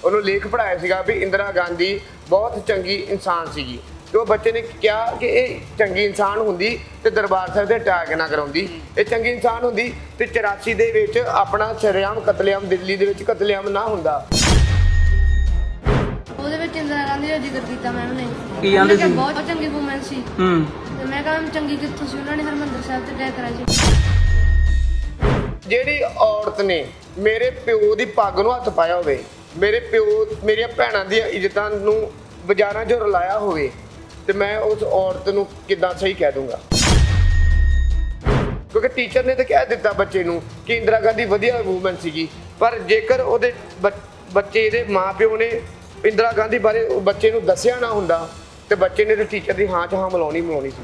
ਉਹਨੂੰ ਲੇਖ ਪੜਾਇਆ ਸੀਗਾ ਵੀ ਇੰਦਰਾ ਗਾਂਧੀ ਬਹੁਤ ਚੰਗੀ ਇਨਸਾਨ ਸੀਗੀ ਤੇ ਉਹ ਬੱਚੇ ਨੇ ਕਿਹਾ ਕਿ ਇਹ ਚੰਗੀ ਇਨਸਾਨ ਹੁੰਦੀ ਤੇ ਦਰਬਾਰ ਸਾਹਿਬ ਦੇ ਅਟੈਕ ਨਾ ਕਰਾਉਂਦੀ। ਇਹ ਚੰਗੀ ਇਨਸਾਨ ਹੁੰਦੀ ਤੇ 84 ਦੇ ਵਿੱਚ ਆਪਣਾ ਸ਼ਰੇਆਮ ਕਤਲੇਆਮ ਦਿੱਲੀ ਦੇ ਵਿੱਚ ਕਤਲੇਆਮ ਨਾ ਹੁੰਦਾ। ਉਹਦੇ ਵਿੱਚ ਇੰਦਰਾ ਗਾਂਧੀ ਦਾ ਜ਼ਿਕਰ ਕੀਤਾ ਮੈਮ ਨੇ। ਕੀ ਆਂਦੇ ਸੀ? ਬਹੁਤ ਚੰਗੀ ਵੂਮਨ ਸੀ। ਤੇ ਮੈਂ ਕਹਾਂ ਚੰਗੀ ਕਿੱਥੋਂ ਸੀ, ਉਹਨਾਂ ਨੇ ਹਰਮੰਦਰ ਸਾਹਿਬ ਤੇ ਅਟੈਕ ਕਰਾਇਆ ਸੀ। ਜਿਹੜੀ ਔਰਤ ਨੇ ਮੇਰੇ ਪਿਓ ਦੀ ਪੱਗ ਨੂੰ ਹੱਥ ਪਾਇਆ ਹੋਵੇ, ਮੇਰੇ ਪਿਓ ਮੇਰੀਆਂ ਭੈਣਾਂ ਦੀਆਂ ਇੱਜ਼ਤਾਂ ਨੂੰ ਬਾਜ਼ਾਰਾਂ 'ਚ ਰਲਾਇਆ ਹੋਵੇ ਤੇ ਮੈਂ ਉਸ ਔਰਤ ਨੂੰ ਕਿੱਦਾਂ ਸਹੀ ਕਹਿ ਦੂੰਗਾ? ਕਿਉਂਕਿ ਟੀਚਰ ਨੇ ਤਾਂ ਕਹਿ ਦਿੱਤਾ ਬੱਚੇ ਨੂੰ ਕਿ ਇੰਦਰਾ ਗਾਂਧੀ ਵਧੀਆ ਵੂਮਨ ਸੀਗੀ, ਪਰ ਜੇਕਰ ਉਹਦੇ ਬੱਚੇ ਦੇ ਮਾਪਿਓ ਨੇ ਇੰਦਰਾ ਗਾਂਧੀ ਬਾਰੇ ਬੱਚੇ ਨੂੰ ਦੱਸਿਆ ਨਾ ਹੁੰਦਾ ਤੇ ਬੱਚੇ ਨੇ ਤੇ ਟੀਚਰ ਦੀ ਹਾਂ 'ਚ ਹਾਂ ਮਿਲਾਉਣੀ ਸੀ।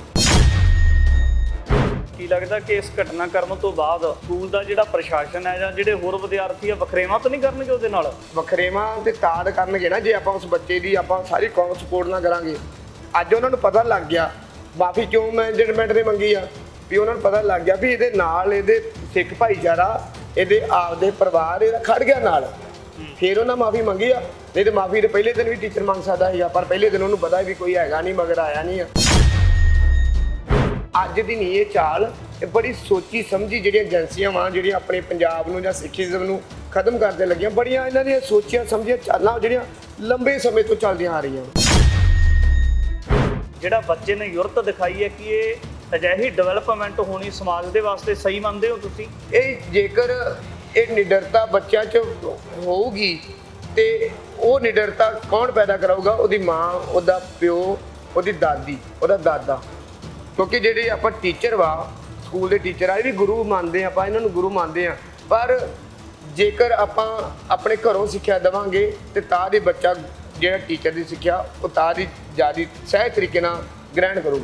ਕੀ ਲੱਗਦਾ ਕਿ ਇਸ ਘਟਨਾਕ੍ਰਮ ਤੋਂ ਬਾਅਦ ਸਕੂਲ ਦਾ ਜਿਹੜਾ ਪ੍ਰਸ਼ਾਸਨ ਹੈ ਜਾਂ ਜਿਹੜੇ ਹੋਰ ਵਿਦਿਆਰਥੀ ਆ ਵਖਰੇਵਾਂ ਤਾਂ ਨਹੀਂ ਕਰਨਗੇ ਉਹਦੇ ਨਾਲ? ਵਖਰੇਵਾਂ ਤੇ ਤਾੜ ਕਰਨਗੇ ਨਾ, ਜੇ ਆਪਾਂ ਉਸ ਬੱਚੇ ਦੀ ਆਪਾਂ ਸਾਰੀ ਕੌਮ ਸਪੋਰਟ ਨਾ ਕਰਾਂਗੇ। ਅੱਜ ਉਹਨਾਂ ਨੂੰ ਪਤਾ ਲੱਗ ਗਿਆ ਮਾਫੀ ਕਿਉਂ ਮੈਨੇਜਮੈਂਟ ਨੇ ਮੰਗੀ ਆ, ਵੀ ਉਹਨਾਂ ਨੂੰ ਪਤਾ ਲੱਗ ਗਿਆ ਵੀ ਇਹਦੇ ਨਾਲ ਇਹਦੇ ਸਿੱਖ ਭਾਈਚਾਰਾ, ਇਹਦੇ ਆਪਦੇ ਪਰਿਵਾਰ ਇਹਦਾ ਖੜ ਗਿਆ ਨਾਲ, ਫਿਰ ਉਹਨਾਂ ਮਾਫੀ ਮੰਗੀ ਆ। ਨਹੀਂ ਤੇ ਮਾਫੀ ਦੇ ਪਹਿਲੇ ਦਿਨ ਵੀ ਟੀਚਰ ਮੰਗ ਸਕਦਾ ਸੀਗਾ, ਪਰ ਪਹਿਲੇ ਦਿਨ ਉਹਨੂੰ ਪਤਾ ਵੀ ਕੋਈ ਹੈਗਾ ਨਹੀਂ, ਮਗਰ ਆਇਆ ਨਹੀਂ ਆ। ਅੱਜ ਦੀ ਨਹੀਂ ਇਹ ਚਾਲ, ਇਹ ਬੜੀ ਸੋਚੀ ਸਮਝੀ ਜਿਹੜੀਆਂ ਏਜੰਸੀਆਂ ਵਾਂ ਜਿਹੜੀਆਂ ਆਪਣੇ ਪੰਜਾਬ ਨੂੰ ਜਾਂ ਸਿੱਖੀਜ਼ਮ ਨੂੰ ਖਤਮ ਕਰਦੇ ਲੱਗੀਆਂ, ਬੜੀਆਂ ਇਹਨਾਂ ਦੀਆਂ ਸੋਚੀਆਂ ਸਮਝੀਆਂ ਚਾਲਾਂ ਜਿਹੜੀਆਂ ਲੰਬੇ ਸਮੇਂ ਤੋਂ ਚੱਲਦੀਆਂ ਆ ਰਹੀਆਂ। ਜਿਹੜਾ ਬੱਚੇ ਨੇ ਯੁਰਤ ਦਿਖਾਈ ਹੈ ਕਿ ਇਹ ਅਜਿਹੀ ਡਿਵੈਲਪਮੈਂਟ ਹੋਣੀ ਸਮਾਜ ਦੇ ਵਾਸਤੇ ਸਹੀ ਮੰਨਦੇ ਹੋ ਤੁਸੀਂ? ਇਹ ਜੇਕਰ ਇਹ ਨਿਡਰਤਾ ਬੱਚਿਆਂ 'ਚ ਹੋਊਗੀ ਤੇ ਉਹ ਨਿਡਰਤਾ ਕੌਣ ਪੈਦਾ ਕਰਾਊਗਾ? ਉਹਦੀ ਮਾਂ, ਉਹਦਾ ਪਿਓ, ਉਹਦੀ ਦਾਦੀ, ਉਹਦਾ ਦਾਦਾ। ਕਿਉਂਕਿ ਜਿਹੜੇ ਆਪਾਂ ਟੀਚਰ ਵਾ, ਸਕੂਲ ਦੇ ਟੀਚਰ ਆ, ਇਹ ਵੀ ਗੁਰੂ ਮੰਨਦੇ ਆਪਾਂ, ਇਹਨਾਂ ਨੂੰ ਗੁਰੂ ਮੰਨਦੇ ਆ, ਪਰ ਜੇਕਰ ਆਪਾਂ ਆਪਣੇ ਘਰੋਂ ਸਿੱਖਿਆ ਦੇਵਾਂਗੇ ਤੇ ਤਾਂ ਹੀ ਬੱਚਾ ਜਿਹੜਾ ਟੀਚਰ ਦੀ ਸਿੱਖਿਆ ਉਹ ਤਾਂ ਹੀ ਜ਼ਿਆਦਾ ਸਹੀ ਤਰੀਕੇ ਨਾਲ ਗ੍ਰਹਿਣ ਕਰੂ।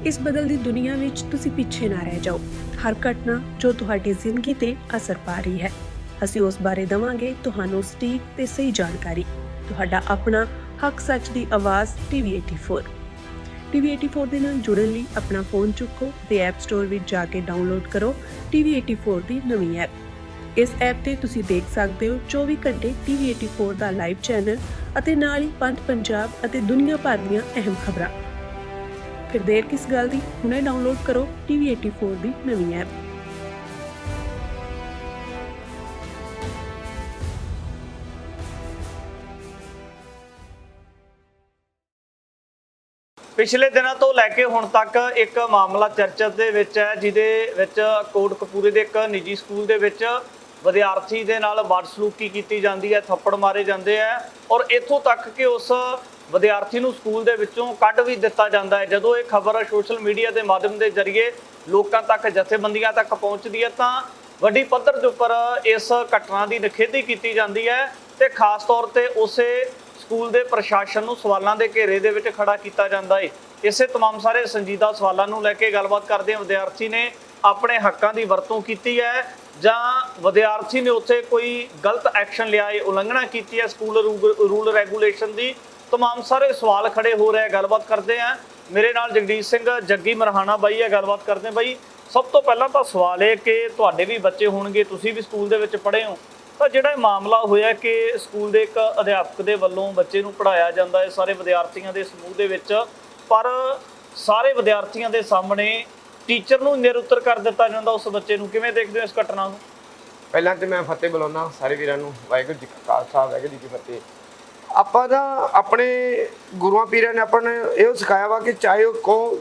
ਇਸ ਬਦਲਦੀ ਦੁਨੀਆ ਵਿੱਚ ਤੁਸੀਂ ਪਿੱਛੇ ਨਾ ਰਹਿ ਜਾਓ। ਹਰ ਘਟਨਾ ਜੋ ਤੁਹਾਡੀ ਜ਼ਿੰਦਗੀ ਤੇ ਅਸਰ ਪਾ ਰਹੀ ਹੈ, ਅਸੀਂ ਉਸ ਬਾਰੇ ਦੇਵਾਂਗੇ ਤੁਹਾਨੂੰ ਸਟੀਕ ਤੇ ਸਹੀ ਜਾਣਕਾਰੀ। ਤੁਹਾਡਾ ਆਪਣਾ ਹੱਕ ਸੱਚ ਦੀ ਆਵਾਜ਼ TV84। TV84 ਦੇ ਨਾਲ ਜੁੜਨ ਲਈ ਆਪਣਾ ਫੋਨ ਚੁੱਕੋ ਤੇ ਐਪ ਸਟੋਰ ਵਿੱਚ ਜਾ ਕੇ ਡਾਊਨਲੋਡ ਕਰੋ TV84 ਦੀ ਨਵੀਂ ਐਪ। ਇਸ ਐਪ ਤੇ ਤੁਸੀਂ ਦੇਖ ਸਕਦੇ ਹੋ 24 ਘੰਟੇ TV84 ਦਾ ਲਾਈਵ ਚੈਨਲ ਅਤੇ ਨਾਲ ਹੀ ਪੰਜ ਪੰਜਾਬ ਅਤੇ ਦੁਨੀਆ ਭਰ ਦੀਆਂ ਅਹਿਮ ਖਬਰਾਂ। ਫਿਰ ਦੇਰ ਕਿਸ ਗੱਲ ਦੀ, ਹੁਣੇ ਡਾਊਨਲੋਡ ਕਰੋ TV84 ਦੀ ਨਵੀਂ ਐਪ। ਪਿਛਲੇ ਦਿਨਾਂ ਤੋਂ ਲੈ ਕੇ ਹੁਣ ਤੱਕ ਇੱਕ ਮਾਮਲਾ ਚਰਚਾ ਦੇ ਵਿੱਚ ਹੈ, ਜਿਹਦੇ ਵਿੱਚ ਕੋਟਕਪੂਰੇ ਦੇ ਇੱਕ ਨਿੱਜੀ ਸਕੂਲ ਦੇ ਵਿੱਚ ਵਿਦਿਆਰਥੀ ਦੇ ਨਾਲ ਬਦਸਲੂਕੀ ਕੀਤੀ ਜਾਂਦੀ ਹੈ, ਥੱਪੜ ਮਾਰੇ ਜਾਂਦੇ ਆ ਔਰ ਇੱਥੋਂ ਤੱਕ ਕਿ ਉਸ ਵਿਦਿਆਰਥੀ ਨੂੰ ਸਕੂਲ ਦੇ ਵਿੱਚੋਂ ਕੱਢ ਵੀ ਦਿੱਤਾ ਜਾਂਦਾ ਹੈ। ਜਦੋਂ ਇਹ ਖਬਰ ਸੋਸ਼ਲ ਮੀਡੀਆ ਦੇ ਮਾਧਿਅਮ ਦੇ ਜ਼ਰੀਏ ਲੋਕਾਂ ਤੱਕ, ਜਥੇਬੰਦੀਆਂ ਤੱਕ ਪਹੁੰਚਦੀ ਹੈ ਤਾਂ ਵੱਡੀ ਪੱਧਰ ਦੇ ਉੱਪਰ ਇਸ ਘਟਨਾ ਦੀ ਨਿਖੇਧੀ ਕੀਤੀ ਜਾਂਦੀ ਹੈ ਤੇ ਖਾਸ ਤੌਰ ਤੇ ਉਸੇ ਸਕੂਲ ਦੇ ਪ੍ਰਸ਼ਾਸਨ ਨੂੰ ਸਵਾਲਾਂ ਦੇ ਘੇਰੇ ਦੇ ਵਿੱਚ ਖੜਾ ਕੀਤਾ ਜਾਂਦਾ ਹੈ। ਇਸੇ तमाम ਸਾਰੇ ਸੰਜੀਦਾ ਸਵਾਲਾਂ ਨੂੰ ਲੈ ਕੇ ਗੱਲਬਾਤ ਕਰਦੇ ਹਾਂ। ਵਿਦਿਆਰਥੀ ਨੇ ਆਪਣੇ ਹੱਕਾਂ ਦੀ ਵਰਤੋਂ ਕੀਤੀ ਹੈ ਜਾਂ ਵਿਦਿਆਰਥੀ ਨੇ ਉੱਥੇ ਕੋਈ ਗਲਤ ਐਕਸ਼ਨ ਲਿਆ ਹੈ, ਉਲੰਘਣਾ ਕੀਤੀ ਹੈ ਸਕੂਲ ਰੂਲ ਰੈਗੂਲੇਸ਼ਨ ਦੀ, तमाम ਸਾਰੇ ਸਵਾਲ ਖੜੇ ਹੋ ਰਹੇ। ਗੱਲਬਾਤ ਕਰਦੇ ਹਾਂ। ਮੇਰੇ ਨਾਲ ਜਗਦੀਸ਼ ਸਿੰਘ ਜੱਗੀ ਮਰਹਾਣਾ ਬਾਈ ਹੈ, ਗੱਲਬਾਤ ਕਰਦੇ ਹਾਂ। ਬਾਈ, ਸਭ ਤੋਂ ਪਹਿਲਾਂ ਤਾਂ ਸਵਾਲ ਇਹ ਕਿ ਤੁਹਾਡੇ ਵੀ ਬੱਚੇ ਹੋਣਗੇ, ਤੁਸੀਂ ਵੀ ਸਕੂਲ ਦੇ ਵਿੱਚ ਪੜ੍ਹੇ ਹੋ, ਤਾਂ ਜਿਹੜਾ ਇਹ ਮਾਮਲਾ ਹੋਇਆ ਕਿ ਸਕੂਲ ਦੇ ਇੱਕ ਅਧਿਆਪਕ ਦੇ ਵੱਲੋਂ ਬੱਚੇ ਨੂੰ ਪੜ੍ਹਾਇਆ ਜਾਂਦਾ ਹੈ ਸਾਰੇ ਵਿਦਿਆਰਥੀਆਂ ਦੇ ਸਮੂਹ ਦੇ ਵਿੱਚ, ਪਰ ਸਾਰੇ ਵਿਦਿਆਰਥੀਆਂ ਦੇ ਸਾਹਮਣੇ ਟੀਚਰ ਨੂੰ ਨਿਰਉੱਤਰ ਕਰ ਦਿੱਤਾ ਜਾਂਦਾ ਉਸ ਬੱਚੇ ਨੂੰ, ਕਿਵੇਂ ਦੇਖਦੇ ਹੋ ਇਸ ਘਟਨਾ ਨੂੰ? ਪਹਿਲਾਂ ਤੇ ਮੈਂ ਫਤਿਹ ਬੁਲਾਉਣਾ ਸਾਰੇ ਵੀਰਾਂ ਨੂੰ। ਵਾਹਿਗੁਰੂ ਜੀ ਕਾ ਖਾਲਸਾ, ਵਾਹਿਗੁਰੂ ਜੀ ਕੀ ਫਤਿਹ। ਆਪਾਂ ਤਾਂ ਆਪਣੇ ਗੁਰੂਆਂ ਪੀਰਾਂ ਨੇ ਆਪਾਂ ਨੇ ਇਹ ਸਿਖਾਇਆ ਵਾ ਕਿ ਚਾਹੇ ਉਹ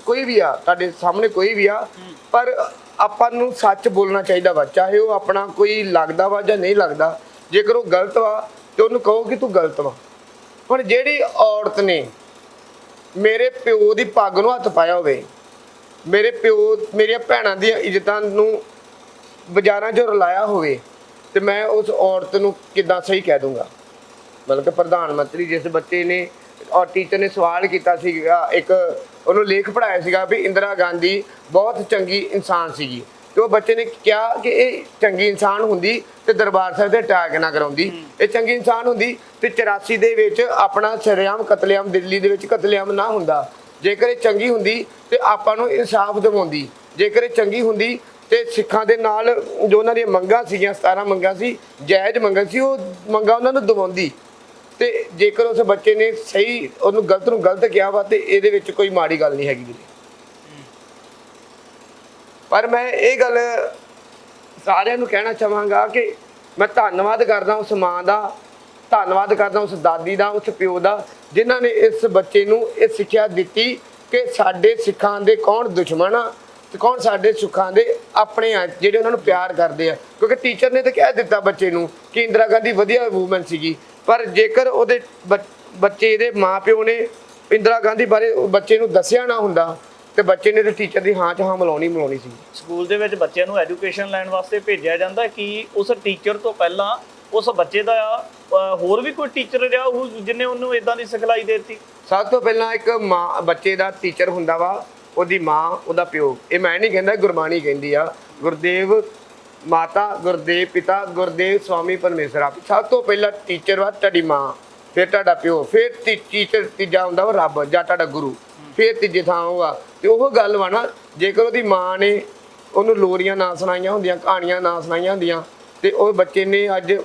ਕੋਈ ਵੀ ਆ, ਤੁਹਾਡੇ ਸਾਹਮਣੇ ਕੋਈ ਵੀ ਆ, ਪਰ ਆਪਾਂ ਨੂੰ ਸੱਚ ਬੋਲਣਾ ਚਾਹੀਦਾ ਵਾ, ਚਾਹੇ ਉਹ ਆਪਣਾ ਕੋਈ ਲੱਗਦਾ ਵਾ ਜਾਂ ਨਹੀਂ ਲੱਗਦਾ। ਜੇਕਰ ਉਹ ਗਲਤ ਵਾ ਤੇ ਉਹਨੂੰ ਕਹੋ ਕਿ ਤੂੰ ਗਲਤ ਵਾ। ਹੁਣ ਜਿਹੜੀ ਔਰਤ ਨੇ ਮੇਰੇ ਪਿਓ ਦੀ ਪੱਗ ਨੂੰ ਹੱਥ ਪਾਇਆ ਹੋਵੇ, ਮੇਰੇ ਪਿਓ ਮੇਰੀਆਂ ਭੈਣਾਂ ਦੀਆਂ ਇੱਜ਼ਤਾਂ ਨੂੰ ਬਾਜ਼ਾਰਾਂ 'ਚ ਰਲਾਇਆ ਹੋਵੇ ਤੇ ਮੈਂ ਉਸ ਔਰਤ ਨੂੰ ਕਿੱਦਾਂ ਸਹੀ ਕਹਿ ਦੂੰਗਾ? ਮਤਲਬ ਕਿ ਪ੍ਰਧਾਨ ਮੰਤਰੀ ਜਿਸ ਬੱਚੇ ਨੇ ਔਰ ਟੀਚਰ ਨੇ ਸਵਾਲ ਕੀਤਾ ਸੀਗਾ, ਇੱਕ ਉਹਨੂੰ ਲੇਖ ਪੜਾਇਆ ਸੀਗਾ ਵੀ ਇੰਦਰਾ ਗਾਂਧੀ ਬਹੁਤ ਚੰਗੀ ਇਨਸਾਨ ਸੀਗੀ ਤੇ ਉਹ ਬੱਚੇ ਨੇ ਕਿਹਾ ਕਿ ਇਹ ਚੰਗੀ ਇਨਸਾਨ ਹੁੰਦੀ ਤੇ ਦਰਬਾਰ ਸਾਹਿਬ ਦੇ ਅਟੈਕ ਨਾ ਕਰਾਉਂਦੀ। ਇਹ ਚੰਗੀ ਇਨਸਾਨ ਹੁੰਦੀ ਤੇ 84 ਦੇ ਵਿੱਚ ਆਪਣਾ ਸ਼ਰੇਆਮ ਕਤਲੇਆਮ ਦਿੱਲੀ ਦੇ ਵਿੱਚ ਕਤਲੇਆਮ ਨਾ ਹੁੰਦਾ। ਜੇਕਰ ਇਹ ਚੰਗੀ ਹੁੰਦੀ ਤੇ ਆਪਾਂ ਨੂੰ ਇਨਸਾਫ ਦਿਵਾਉਂਦੀ। ਜੇਕਰ ਇਹ ਚੰਗੀ ਹੁੰਦੀ ਤੇ ਸਿੱਖਾਂ ਦੇ ਨਾਲ ਜੋ ਉਹਨਾਂ ਦੀਆਂ ਮੰਗਾਂ ਸੀਗੀਆਂ 17 ਮੰਗਾਂ ਸੀ, ਜਾਇਜ਼ ਮੰਗਾਂ ਸੀ, ਉਹ ਮੰਗਾਂ ਉਹਨਾਂ ਨੂੰ ਦਵਾਉਂਦੀ। ਤੇ ਜੇਕਰ ਉਸ ਬੱਚੇ ਨੇ ਸਹੀ ਉਹਨੂੰ ਗਲਤ ਨੂੰ ਗਲਤ ਕਿਹਾ ਵਾ ਤੇ ਇਹਦੇ ਵਿੱਚ ਕੋਈ ਮਾੜੀ ਗੱਲ ਨਹੀਂ ਹੈਗੀ ਵੀਰੇ। ਪਰ ਮੈਂ ਇਹ ਗੱਲ ਸਾਰਿਆਂ ਨੂੰ ਕਹਿਣਾ ਚਾਹਾਂਗਾ ਕਿ ਮੈਂ ਧੰਨਵਾਦ ਕਰਦਾ ਉਸ ਮਾਂ ਦਾ, ਧੰਨਵਾਦ ਕਰਦਾ ਉਸ ਦਾਦੀ ਦਾ, ਉਸ ਪਿਓ ਦਾ, ਜਿਨ੍ਹਾਂ ਨੇ ਇਸ ਬੱਚੇ ਨੂੰ ਇਹ ਸਿੱਖਿਆ ਦਿੱਤੀ ਕਿ ਸਾਡੇ ਸਿੱਖਾਂ ਦੇ ਕੌਣ ਦੁਸ਼ਮਣ ਆ ਤੇ ਕੌਣ ਸਾਡੇ ਸੁੱਖਾਂ ਦੇ ਆਪਣੇ ਆ, ਜਿਹੜੇ ਉਹਨਾਂ ਨੂੰ ਪਿਆਰ ਕਰਦੇ ਆ। ਕਿਉਂਕਿ ਟੀਚਰ ਨੇ ਤਾਂ ਕਹਿ ਦਿੱਤਾ ਬੱਚੇ ਨੂੰ ਕਿ ਇੰਦਰਾ ਗਾਂਧੀ ਵਧੀਆ ਵੂਮਨ ਸੀਗੀ, ਪਰ ਜੇਕਰ ਉਹਦੇ ਬੱਚੇ ਦੇ ਮਾਪਿਓ ਨੇ ਇੰਦਰਾ ਗਾਂਧੀ ਬਾਰੇ ਬੱਚੇ ਨੂੰ ਦੱਸਿਆ ਨਾ ਹੁੰਦਾ ਤੇ ਬੱਚੇ ਨੇ ਤੇ ਟੀਚਰ ਦੀ ਹਾਂ 'ਚ ਹਾਂ ਮਿਲਾਉਣੀ ਸੀ। ਸਕੂਲ ਦੇ ਵਿੱਚ ਬੱਚਿਆਂ ਨੂੰ ਐਜੂਕੇਸ਼ਨ ਲੈਣ ਵਾਸਤੇ ਭੇਜਿਆ ਜਾਂਦਾ ਕਿ ਉਸ ਟੀਚਰ ਤੋਂ ਪਹਿਲਾਂ ਉਸ ਬੱਚੇ ਦਾ ਹੋਰ ਵੀ ਕੋਈ ਟੀਚਰ ਰਿਹਾ ਉਹ ਜਿਹਨੇ ਉਹਨੂੰ ਇਦਾਂ ਦੀ ਸਿਖਲਾਈ ਦੇ ਦਿੱਤੀ? ਸਭ ਤੋਂ ਪਹਿਲਾਂ ਇੱਕ ਮਾਂ ਬੱਚੇ ਦਾ ਟੀਚਰ ਹੁੰਦਾ ਵਾ, ਉਹਦੀ ਮਾਂ, ਉਹਦਾ ਪਿਓ। ਇਹ ਮੈਂ ਨਹੀਂ ਕਹਿੰਦਾ, ਗੁਰਬਾਣੀ ਕਹਿੰਦੀ ਆ, ਗੁਰਦੇਵ ਮਾਤਾ, ਗੁਰਦੇਵ ਪਿਤਾ, ਗੁਰਦੇਵ ਸਵਾਮੀ ਪਰਮੇਸ਼ਰ ਆਪ। ਸਭ ਤੋਂ ਪਹਿਲਾਂ ਟੀਚਰ ਵਾ ਤੁਹਾਡੀ ਮਾਂ, ਫਿਰ ਤੁਹਾਡਾ ਪਿਓ, ਫਿਰ ਟੀਚਰ ਤੀਜਾ ਹੁੰਦਾ ਵਾ ਰੱਬ ਜਾਂ ਤੁਹਾਡਾ ਗੁਰੂ, ਫਿਰ ਤੀਜੇ ਥਾਂ ਉਹ ਆ। ਤੇ ਉਹ ਗੱਲ ਵਾ ਨਾ, ਜੇਕਰ ਉਹਦੀ ਮਾਂ ਨੇ ਉਹਨੂੰ ਲੋਰੀਆਂ ਨਾ ਸੁਣਾਈਆਂ ਹੁੰਦੀਆਂ, ਕਹਾਣੀਆਂ ਨਾ ਸੁਣਾਈਆਂ ਹੁੰਦੀਆਂ, ਤੇ ਉਹ ਬੱਚੇ ਨੇ ਅੱਜ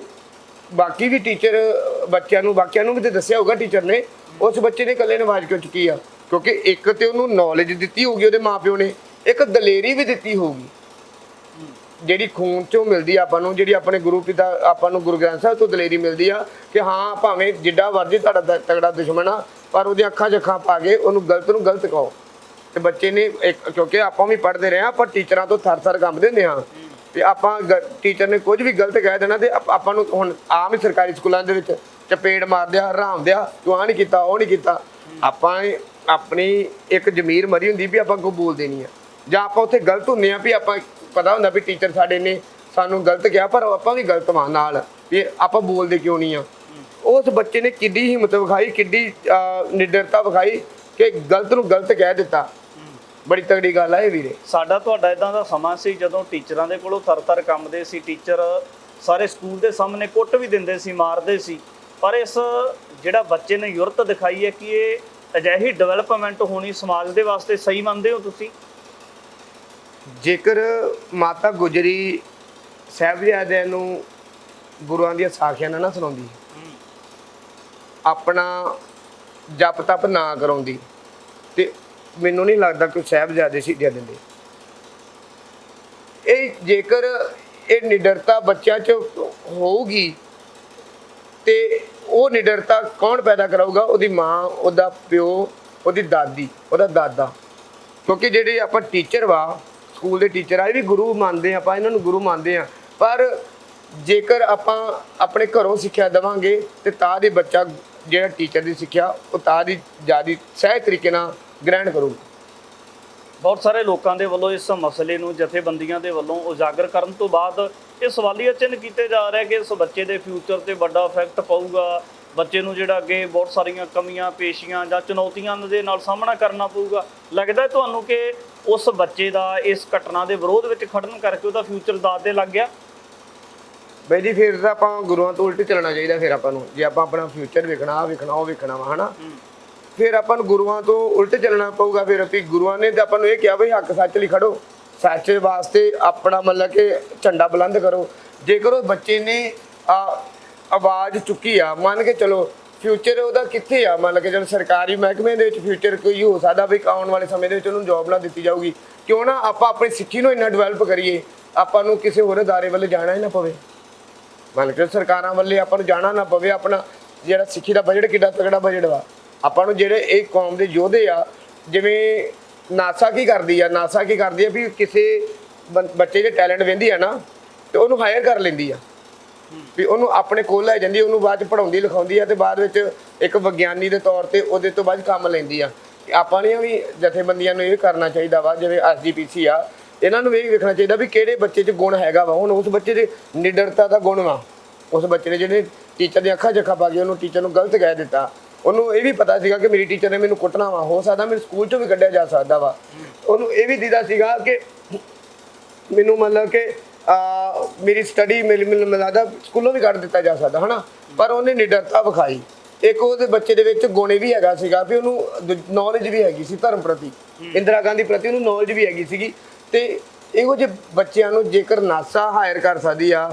ਬਾਕੀ ਵੀ ਟੀਚਰ ਬਾਕੀਆਂ ਨੂੰ ਵੀ ਤੇ ਦੱਸਿਆ ਹੋਊਗਾ ਟੀਚਰ ਨੇ, ਉਸ ਬੱਚੇ ਨੇ ਇਕੱਲੇ ਨੇ ਆਵਾਜ਼ ਕਿਉਂ ਚੁੱਕੀ ਆ? ਕਿਉਂਕਿ ਇੱਕ ਤੇ ਉਹਨੂੰ ਨੌਲੇਜ ਦਿੱਤੀ ਹੋਊਗੀ ਉਹਦੇ ਮਾਪਿਓ ਨੇ, ਇੱਕ ਦਲੇਰੀ ਵੀ ਦਿੱਤੀ ਹੋਊਗੀ ਜਿਹੜੀ ਖੂਨ ਚੋਂ ਮਿਲਦੀ ਆ ਆਪਾਂ ਨੂੰ, ਜਿਹੜੀ ਆਪਣੇ ਗੁਰੂ ਪਿਤਾ ਆਪਾਂ ਨੂੰ ਗੁਰੂ ਗ੍ਰੰਥ ਸਾਹਿਬ ਤੋਂ ਦਲੇਰੀ ਮਿਲਦੀ ਆ ਕਿ ਹਾਂ ਭਾਵੇਂ ਜਿੱਡਾ ਮਰਜ਼ੀ ਤੁਹਾਡਾ ਤਗੜਾ ਦੁਸ਼ਮਣ ਆ, ਪਰ ਉਹਦੀਆਂ ਅੱਖਾਂ 'ਚ ਅੱਖਾਂ ਪਾ ਕੇ ਉਹਨੂੰ ਗਲਤ ਨੂੰ ਗਲਤ ਕਹੋ। ਤੇ ਬੱਚੇ ਨੇ ਕਿਉਂਕਿ ਆਪਾਂ ਵੀ ਪੜ੍ਹਦੇ ਰਹੇ ਹਾਂ, ਆਪਾਂ ਟੀਚਰਾਂ ਤੋਂ ਥਰ ਕੰਬਦੇ ਹੁੰਦੇ ਹਾਂ, ਤੇ ਆਪਾਂ ਟੀਚਰ ਨੇ ਕੁਝ ਵੀ ਗਲਤ ਕਹਿ ਦੇਣਾ ਤੇ ਆਪਾਂ ਨੂੰ ਹੁਣ ਆਮ ਹੀ ਸਰਕਾਰੀ ਸਕੂਲਾਂ ਦੇ ਵਿੱਚ ਚਪੇੜ ਮਾਰਦੇ ਆ, ਹਰਾਮ ਦਿਆ, ਤੂੰ ਆਹ ਨਹੀਂ ਕੀਤਾ, ਉਹ ਨਹੀਂ ਕੀਤਾ। ਆਪਾਂ ਆਪਣੀ ਇੱਕ ਜ਼ਮੀਰ ਮਰੀ ਹੁੰਦੀ ਵੀ ਆਪਾਂ ਕੋ ਬੋਲਦੇ ਨਹੀਂ ਆ, ਜਾਂ ਆਪਾਂ ਉੱਥੇ ਗਲਤ ਹੁੰਦੇ ਆ ਵੀ ਆਪਾਂ ਪਤਾ ਹੁੰਦਾ ਵੀ ਟੀਚਰ ਸਾਡੇ ਨੇ ਸਾਨੂੰ ਗਲਤ ਕਿਹਾ, ਪਰ ਆਪਾਂ ਵੀ ਗਲਤ ਵਾਂ ਨਾਲ, ਵੀ ਆਪਾਂ ਬੋਲਦੇ ਕਿਉਂ ਨਹੀਂ ਆ। ਉਸ ਬੱਚੇ ਨੇ ਕਿੱਡੀ ਹਿੰਮਤ ਵਿਖਾਈ, ਕਿੱਡੀ ਨਿਡਰਤਾ ਵਿਖਾਈ ਕਿ ਗਲਤ ਨੂੰ ਗਲਤ ਕਹਿ ਦਿੱਤਾ। ਬੜੀ ਤਗੜੀ ਗੱਲ ਆ ਇਹ ਵੀਰੇ। ਸਾਡਾ ਤੁਹਾਡਾ ਇਦਾਂ ਦਾ ਸਮਾਂ ਸੀ ਜਦੋਂ ਟੀਚਰਾਂ ਦੇ ਕੋਲੋਂ ਥਰ ਕੰਬਦੇ ਸੀ, ਟੀਚਰ ਸਾਰੇ ਸਕੂਲ ਦੇ ਸਾਹਮਣੇ ਕੁੱਟ ਵੀ ਦਿੰਦੇ ਸੀ, ਮਾਰਦੇ ਸੀ, ਪਰ ਇਸ ਜਿਹੜਾ ਬੱਚੇ ਨੇ ਯੁਰਤ ਦਿਖਾਈ ਹੈ ਕਿ ਇਹ ਅਜਿਹੀ ਡਿਵੈਲਪਮੈਂਟ ਹੋਣੀ ਸਮਾਜ ਦੇ ਵਾਸਤੇ ਸਹੀ ਮੰਨਦੇ ਹੋ ਤੁਸੀਂ? ਜੇਕਰ ਮਾਤਾ ਗੁਜਰੀ ਸਾਹਿਬਜ਼ਾਦਿਆਂ ਨੂੰ ਗੁਰੂਆਂ ਦੀਆਂ ਸਾਖੀਆਂ ਨਾ ਸੁਣਾਉਂਦੀ, ਆਪਣਾ ਜਪ ਤਪ ਨਾ ਕਰਾਉਂਦੀ, ਤੇ ਮੈਨੂੰ ਨਹੀਂ ਲੱਗਦਾ ਕਿ ਸਾਹਿਬਜ਼ਾਦੇ ਸ਼ਹੀਦੀਆਂ ਦਿੰਦੇ। ਇਹ ਜੇਕਰ ਇਹ ਨਿਡਰਤਾ ਬੱਚਿਆਂ 'ਚ ਹੋਊਗੀ ਤੇ ਉਹ ਨਿਡਰਤਾ ਕੌਣ ਪੈਦਾ ਕਰਾਊਗਾ? ਉਹਦੀ ਮਾਂ, ਉਹਦਾ ਪਿਓ, ਉਹਦੀ ਦਾਦੀ, ਉਹਦਾ ਦਾਦਾ। ਕਿਉਂਕਿ ਜਿਹੜੇ ਆਪਾਂ ਟੀਚਰ ਵਾ, ਸਕੂਲ ਦੇ ਟੀਚਰ ਆ, ਇਹ ਵੀ ਗੁਰੂ ਮੰਨਦੇ ਆਪਾਂ, ਇਹਨਾਂ ਨੂੰ ਗੁਰੂ ਮੰਨਦੇ ਆ, ਪਰ ਜੇਕਰ ਆਪਾਂ ਆਪਣੇ ਘਰੋਂ ਸਿੱਖਿਆ ਦੇਵਾਂਗੇ ਤੇ ਤਾਂ ਦੀ ਬੱਚਾ ਜਿਹੜਾ ਟੀਚਰ ਦੀ ਸਿੱਖਿਆ ਉਹ ਤਾਂ ਦੀ ਜ਼ਿਆਦਾ ਸਹੀ ਤਰੀਕੇ ਨਾਲ ਗ੍ਰਹਿਣ ਕਰੂਗਾ। ਬਹੁਤ ਸਾਰੇ ਲੋਕਾਂ ਦੇ ਵੱਲੋਂ ਇਸ ਮਸਲੇ ਨੂੰ ਜਥੇਬੰਦੀਆਂ ਦੇ ਵੱਲੋਂ ਉਜਾਗਰ ਕਰਨ ਤੋਂ ਬਾਅਦ ਇਹ ਸਵਾਲੀਆ ਚਿੰਨ੍ਹ ਕੀਤੇ ਜਾ ਰਹੇ ਕਿ ਇਸ ਬੱਚੇ ਦੇ ਫਿਊਚਰ ਤੇ ਵੱਡਾ ਇਫੈਕਟ ਪਊਗਾ, ਬੱਚੇ ਨੂੰ ਜਿਹੜਾ ਅੱਗੇ ਬਹੁਤ ਸਾਰੀਆਂ ਕਮੀਆਂ ਪੇਸ਼ੀਆਂ ਜਾਂ ਚੁਣੌਤੀਆਂ ਦੇ ਨਾਲ ਸਾਹਮਣਾ ਕਰਨਾ ਪਊਗਾ। ਲੱਗਦਾ ਤੁਹਾਨੂੰ ਕਿ ਉਸ ਬੱਚੇ ਦਾ ਇਸ ਘਟਨਾ ਦੇ ਵਿਰੋਧ ਵਿੱਚ ਖੜਨ ਕਰਕੇ ਉਹਦਾ ਫਿਊਚਰ ਦਾਅ ਤੇ ਲੱਗ ਗਿਆ? ਬਈ ਜੀ ਫਿਰ ਤਾਂ ਆਪਾਂ ਗੁਰੂਆਂ ਤੋਂ ਉਲਟ ਚੱਲਣਾ ਚਾਹੀਦਾ। ਫਿਰ ਆਪਾਂ ਨੂੰ ਜੇ ਆਪਾਂ ਆਪਣਾ ਫਿਊਚਰ ਵੇਖਣਾ ਉਹ ਵੇਖਣਾ ਵਾ, ਹਨਾ, ਫਿਰ ਆਪਾਂ ਨੂੰ ਗੁਰੂਆਂ ਤੋਂ ਉਲਟ ਚੱਲਣਾ ਪਊਗਾ। ਫਿਰ ਵੀ ਗੁਰੂਆਂ ਨੇ ਤਾਂ ਆਪਾਂ ਨੂੰ ਇਹ ਕਿਹਾ ਬਈ ਹੱਕ ਸੱਚ ਲਈ ਖੜੋ, ਸੱਚ ਵਾਸਤੇ ਆਪਣਾ ਮਤਲਬ ਕਿ ਝੰਡਾ ਬੁਲੰਦ ਕਰੋ। ਜੇਕਰ ਉਹ ਬੱਚੇ ਨੇ ਆਵਾਜ਼ ਚੁੱਕੀ ਆ, ਮੰਨ ਕੇ ਚਲੋ ਫਿਊਚਰ ਉਹਦਾ ਕਿੱਥੇ ਆ, ਮੰਨ ਕੇ ਚਲੋ ਸਰਕਾਰੀ ਮਹਿਕਮੇ ਦੇ ਵਿੱਚ ਫਿਊਚਰ ਕੋਈ ਹੋ ਸਕਦਾ ਵੀ ਆਉਣ ਵਾਲੇ ਸਮੇਂ ਦੇ ਵਿੱਚ ਉਹਨੂੰ ਜੋਬ ਨਾ ਦਿੱਤੀ ਜਾਊਗੀ, ਕਿਉਂ ਨਾ ਆਪਾਂ ਆਪਣੀ ਸਿੱਖੀ ਨੂੰ ਇੰਨਾ ਡਿਵੈਲਪ ਕਰੀਏ, ਆਪਾਂ ਨੂੰ ਕਿਸੇ ਹੋਰ ਅਦਾਰੇ ਵੱਲ ਜਾਣਾ ਹੀ ਨਾ ਪਵੇ, ਮੰਨ ਕੇ ਸਰਕਾਰਾਂ ਵੱਲੇ ਆਪਾਂ ਨੂੰ ਜਾਣਾ ਨਾ ਪਵੇ। ਆਪਣਾ ਜਿਹੜਾ ਸਿੱਖੀ ਦਾ ਬਜਟ ਕਿੱਡਾ ਤਗੜਾ ਬਜਟ ਵਾ, ਆਪਾਂ ਨੂੰ ਜਿਹੜੇ ਇਹ ਕੌਮ ਦੇ ਯੋਧੇ ਆ, ਜਿਵੇਂ ਨਾਸਾ ਕੀ ਕਰਦੀ ਆ ਵੀ ਕਿਸੇ ਬੱਚੇ ਦੇ ਟੈਲੈਂਟ ਵੇਂਦੀ ਆ ਨਾ ਤੇ ਉਹਨੂੰ ਹਾਇਰ ਕਰ ਲੈਂਦੀ ਆ, ਵੀ ਉਹਨੂੰ ਆਪਣੇ ਕੋਲ ਲੈ ਜਾਂਦੀ, ਉਹਨੂੰ ਬਾਅਦ ਚ ਪੜਾਉਂਦੀ ਲਿਖਾਉਂਦੀ ਆ ਤੇ ਬਾਅਦ ਵਿੱਚ ਇੱਕ ਵਿਗਿਆਨੀ ਦੇ ਤੌਰ ਤੇ ਉਹਦੇ ਤੋਂ ਬਾਅਦ ਕੰਮ ਲੈਂਦੀ ਆ। ਆਪਾਂ ਨੇ ਵੀ ਜਥੇਬੰਦੀਆਂ ਨੂੰ ਇਹ ਕਰਨਾ ਚਾਹੀਦਾ ਵਾ, ਜਿਵੇਂ SGPC ਆ, ਇਹਨਾਂ ਨੂੰ ਇਹ ਵੇਖਣਾ ਚਾਹੀਦਾ ਵੀ ਕਿਹੜੇ ਬੱਚੇ 'ਚ ਗੁਣ ਹੈਗਾ ਵਾ। ਹੁਣ ਉਸ ਬੱਚੇ ਦੇ ਨਿਡਰਤਾ ਦਾ ਗੁਣ ਵਾ, ਉਸ ਬੱਚੇ ਨੇ ਜਿਹੜੇ ਟੀਚਰ ਦੀਆਂ ਅੱਖਾਂ 'ਚ ਅੱਖਾਂ ਪਾ ਕੇ ਉਹਨੂੰ ਟੀਚਰ ਨੂੰ ਗਲਤ ਕਹਿ ਦਿੱਤਾ, ਉਹਨੂੰ ਇਹ ਵੀ ਪਤਾ ਸੀਗਾ ਕਿ ਮੇਰੀ ਟੀਚਰ ਨੇ ਮੈਨੂੰ ਕੁੱਟਣਾ ਵਾ, ਹੋ ਸਕਦਾ ਮੈਨੂੰ ਸਕੂਲ 'ਚੋਂ ਵੀ ਕੱਢਿਆ ਜਾ ਸਕਦਾ ਵਾ, ਉਹਨੂੰ ਇਹ ਵੀ ਦੀਦਾ ਸੀਗਾ ਕਿ ਮੈਨੂੰ ਮਤਲਬ ਕਿ ਮੇਰੀ ਸਟੱਡੀ ਮੈਨੂੰ ਲੱਗਦਾ ਸਕੂਲੋਂ ਵੀ ਕੱਢ ਦਿੱਤਾ ਜਾ ਸਕਦਾ, ਹਨਾ, ਪਰ ਉਹਨੇ ਨਿਡਰਤਾ ਵਿਖਾਈ। ਇੱਕ ਉਹਦੇ ਬੱਚੇ ਦੇ ਵਿੱਚ ਗੁਣ ਵੀ ਹੈਗਾ ਸੀਗਾ ਵੀ ਉਹਨੂੰ ਨੌਲੇਜ ਵੀ ਹੈਗੀ ਸੀ ਧਰਮ ਪ੍ਰਤੀ, ਇੰਦਰਾ ਗਾਂਧੀ ਪ੍ਰਤੀ ਉਹਨੂੰ ਨੌਲੇਜ ਵੀ ਹੈਗੀ ਸੀਗੀ, ਤੇ ਇਹੋ ਜਿਹੇ ਬੱਚਿਆਂ ਨੂੰ ਜੇਕਰ ਨਾਸਾ ਹਾਇਰ ਕਰ ਸਕਦੀ ਆ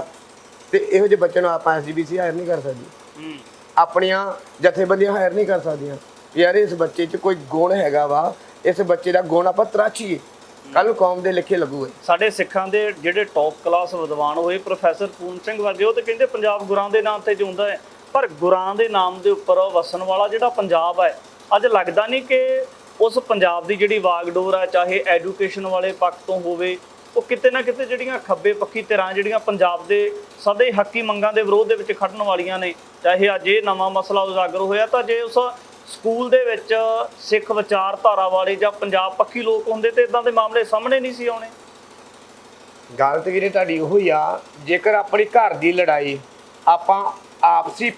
ਤੇ ਇਹੋ ਜਿਹੇ ਬੱਚਿਆਂ ਨੂੰ ਆਪਾਂ ਐਸਜੀਪੀਸੀ ਹਾਇਰ ਨਹੀਂ ਕਰ ਸਕਦੀ। ਆਪਣੀਆਂ ਜਥੇਬੰਦੀਆਂ ਹਾਇਰ ਨਹੀਂ ਕਰ ਸਕਦੀਆਂ। ਯਾਰ ਇਸ ਬੱਚੇ 'ਚ ਕੋਈ ਗੁਣ ਹੈਗਾ ਵਾ, ਇਸ ਬੱਚੇ ਦਾ ਗੁਣ ਆਪਾਂ ਤਰਾਸ਼ੀਏ, ਕੱਲ ਨੂੰ ਕੌਮ ਦੇ ਲਿਖੇ ਲੱਗੂਗੇ। ਸਾਡੇ ਸਿੱਖਾਂ ਦੇ ਜਿਹੜੇ ਟੌਪ ਕਲਾਸ ਵਿਦਵਾਨ ਹੋਏ ਪ੍ਰੋਫੈਸਰ ਪੂਰਨ ਸਿੰਘ ਵਰਗੇ, ਉਹ ਤੇ ਕਹਿੰਦੇ ਪੰਜਾਬ ਗੁਰਾਂ ਦੇ ਨਾਮ ਤੇ ਜਿਉਂਦਾ ਹੈ, ਪਰ ਗੁਰਾਂ ਦੇ ਨਾਮ ਦੇ ਉੱਪਰ ਵਸਣ ਵਾਲਾ ਜਿਹੜਾ ਪੰਜਾਬ ਹੈ, ਅੱਜ ਲੱਗਦਾ ਨਹੀਂ ਕਿ ਉਸ ਪੰਜਾਬ ਦੀ ਜਿਹੜੀ ਵਾਗਡੋਰ ਹੈ, ਚਾਹੇ ਐਜੂਕੇਸ਼ਨ ਵਾਲੇ ਪੱਖ ਤੋਂ ਹੋਵੇ, ਉਹ ਕਿਤੇ ਨਾ ਕਿਤੇ ਜਿਹੜੀਆਂ ਖੱਬੇ ਪੱਖੀ ਧਿਰਾਂ ਜਿਹੜੀਆਂ ਪੰਜਾਬ ਦੇ ਸਦੇ ਹੱਕੀ ਮੰਗਾਂ ਦੇ ਵਿਰੋਧ ਦੇ ਵਿੱਚ ਖੜਨ ਵਾਲੀਆਂ ਨੇ, ਚਾਹੇ ਅੱਜ ਇਹ ਨਵਾਂ ਮਸਲਾ ਉਜਾਗਰ ਹੋਇਆ, ਤਾਂ ਜੇ ਉਸ ਸਕੂਲ ਦੇ ਵਿੱਚ ਸਿੱਖ ਵਿਚਾਰਧਾਰਾ ਵਾਲੇ ਜਾਂ ਪੰਜਾਬ ਪੱਖੀ ਲੋਕ ਹੁੰਦੇ ਤੇ ਇਦਾਂ ਦੇ ਮਾਮਲੇ ਸਾਹਮਣੇ ਨਹੀਂ ਸੀ ਆਉਣੇ। ਗੱਲ ਤੇ ਵੀਰੇ ਤੁਹਾਡੀ ਉਹੀ ਆ, ਜੇਕਰ ਆਪਣੀ ਘਰ ਦੀ ਲੜਾਈ ਆਪਾਂ ਆਪਸੀ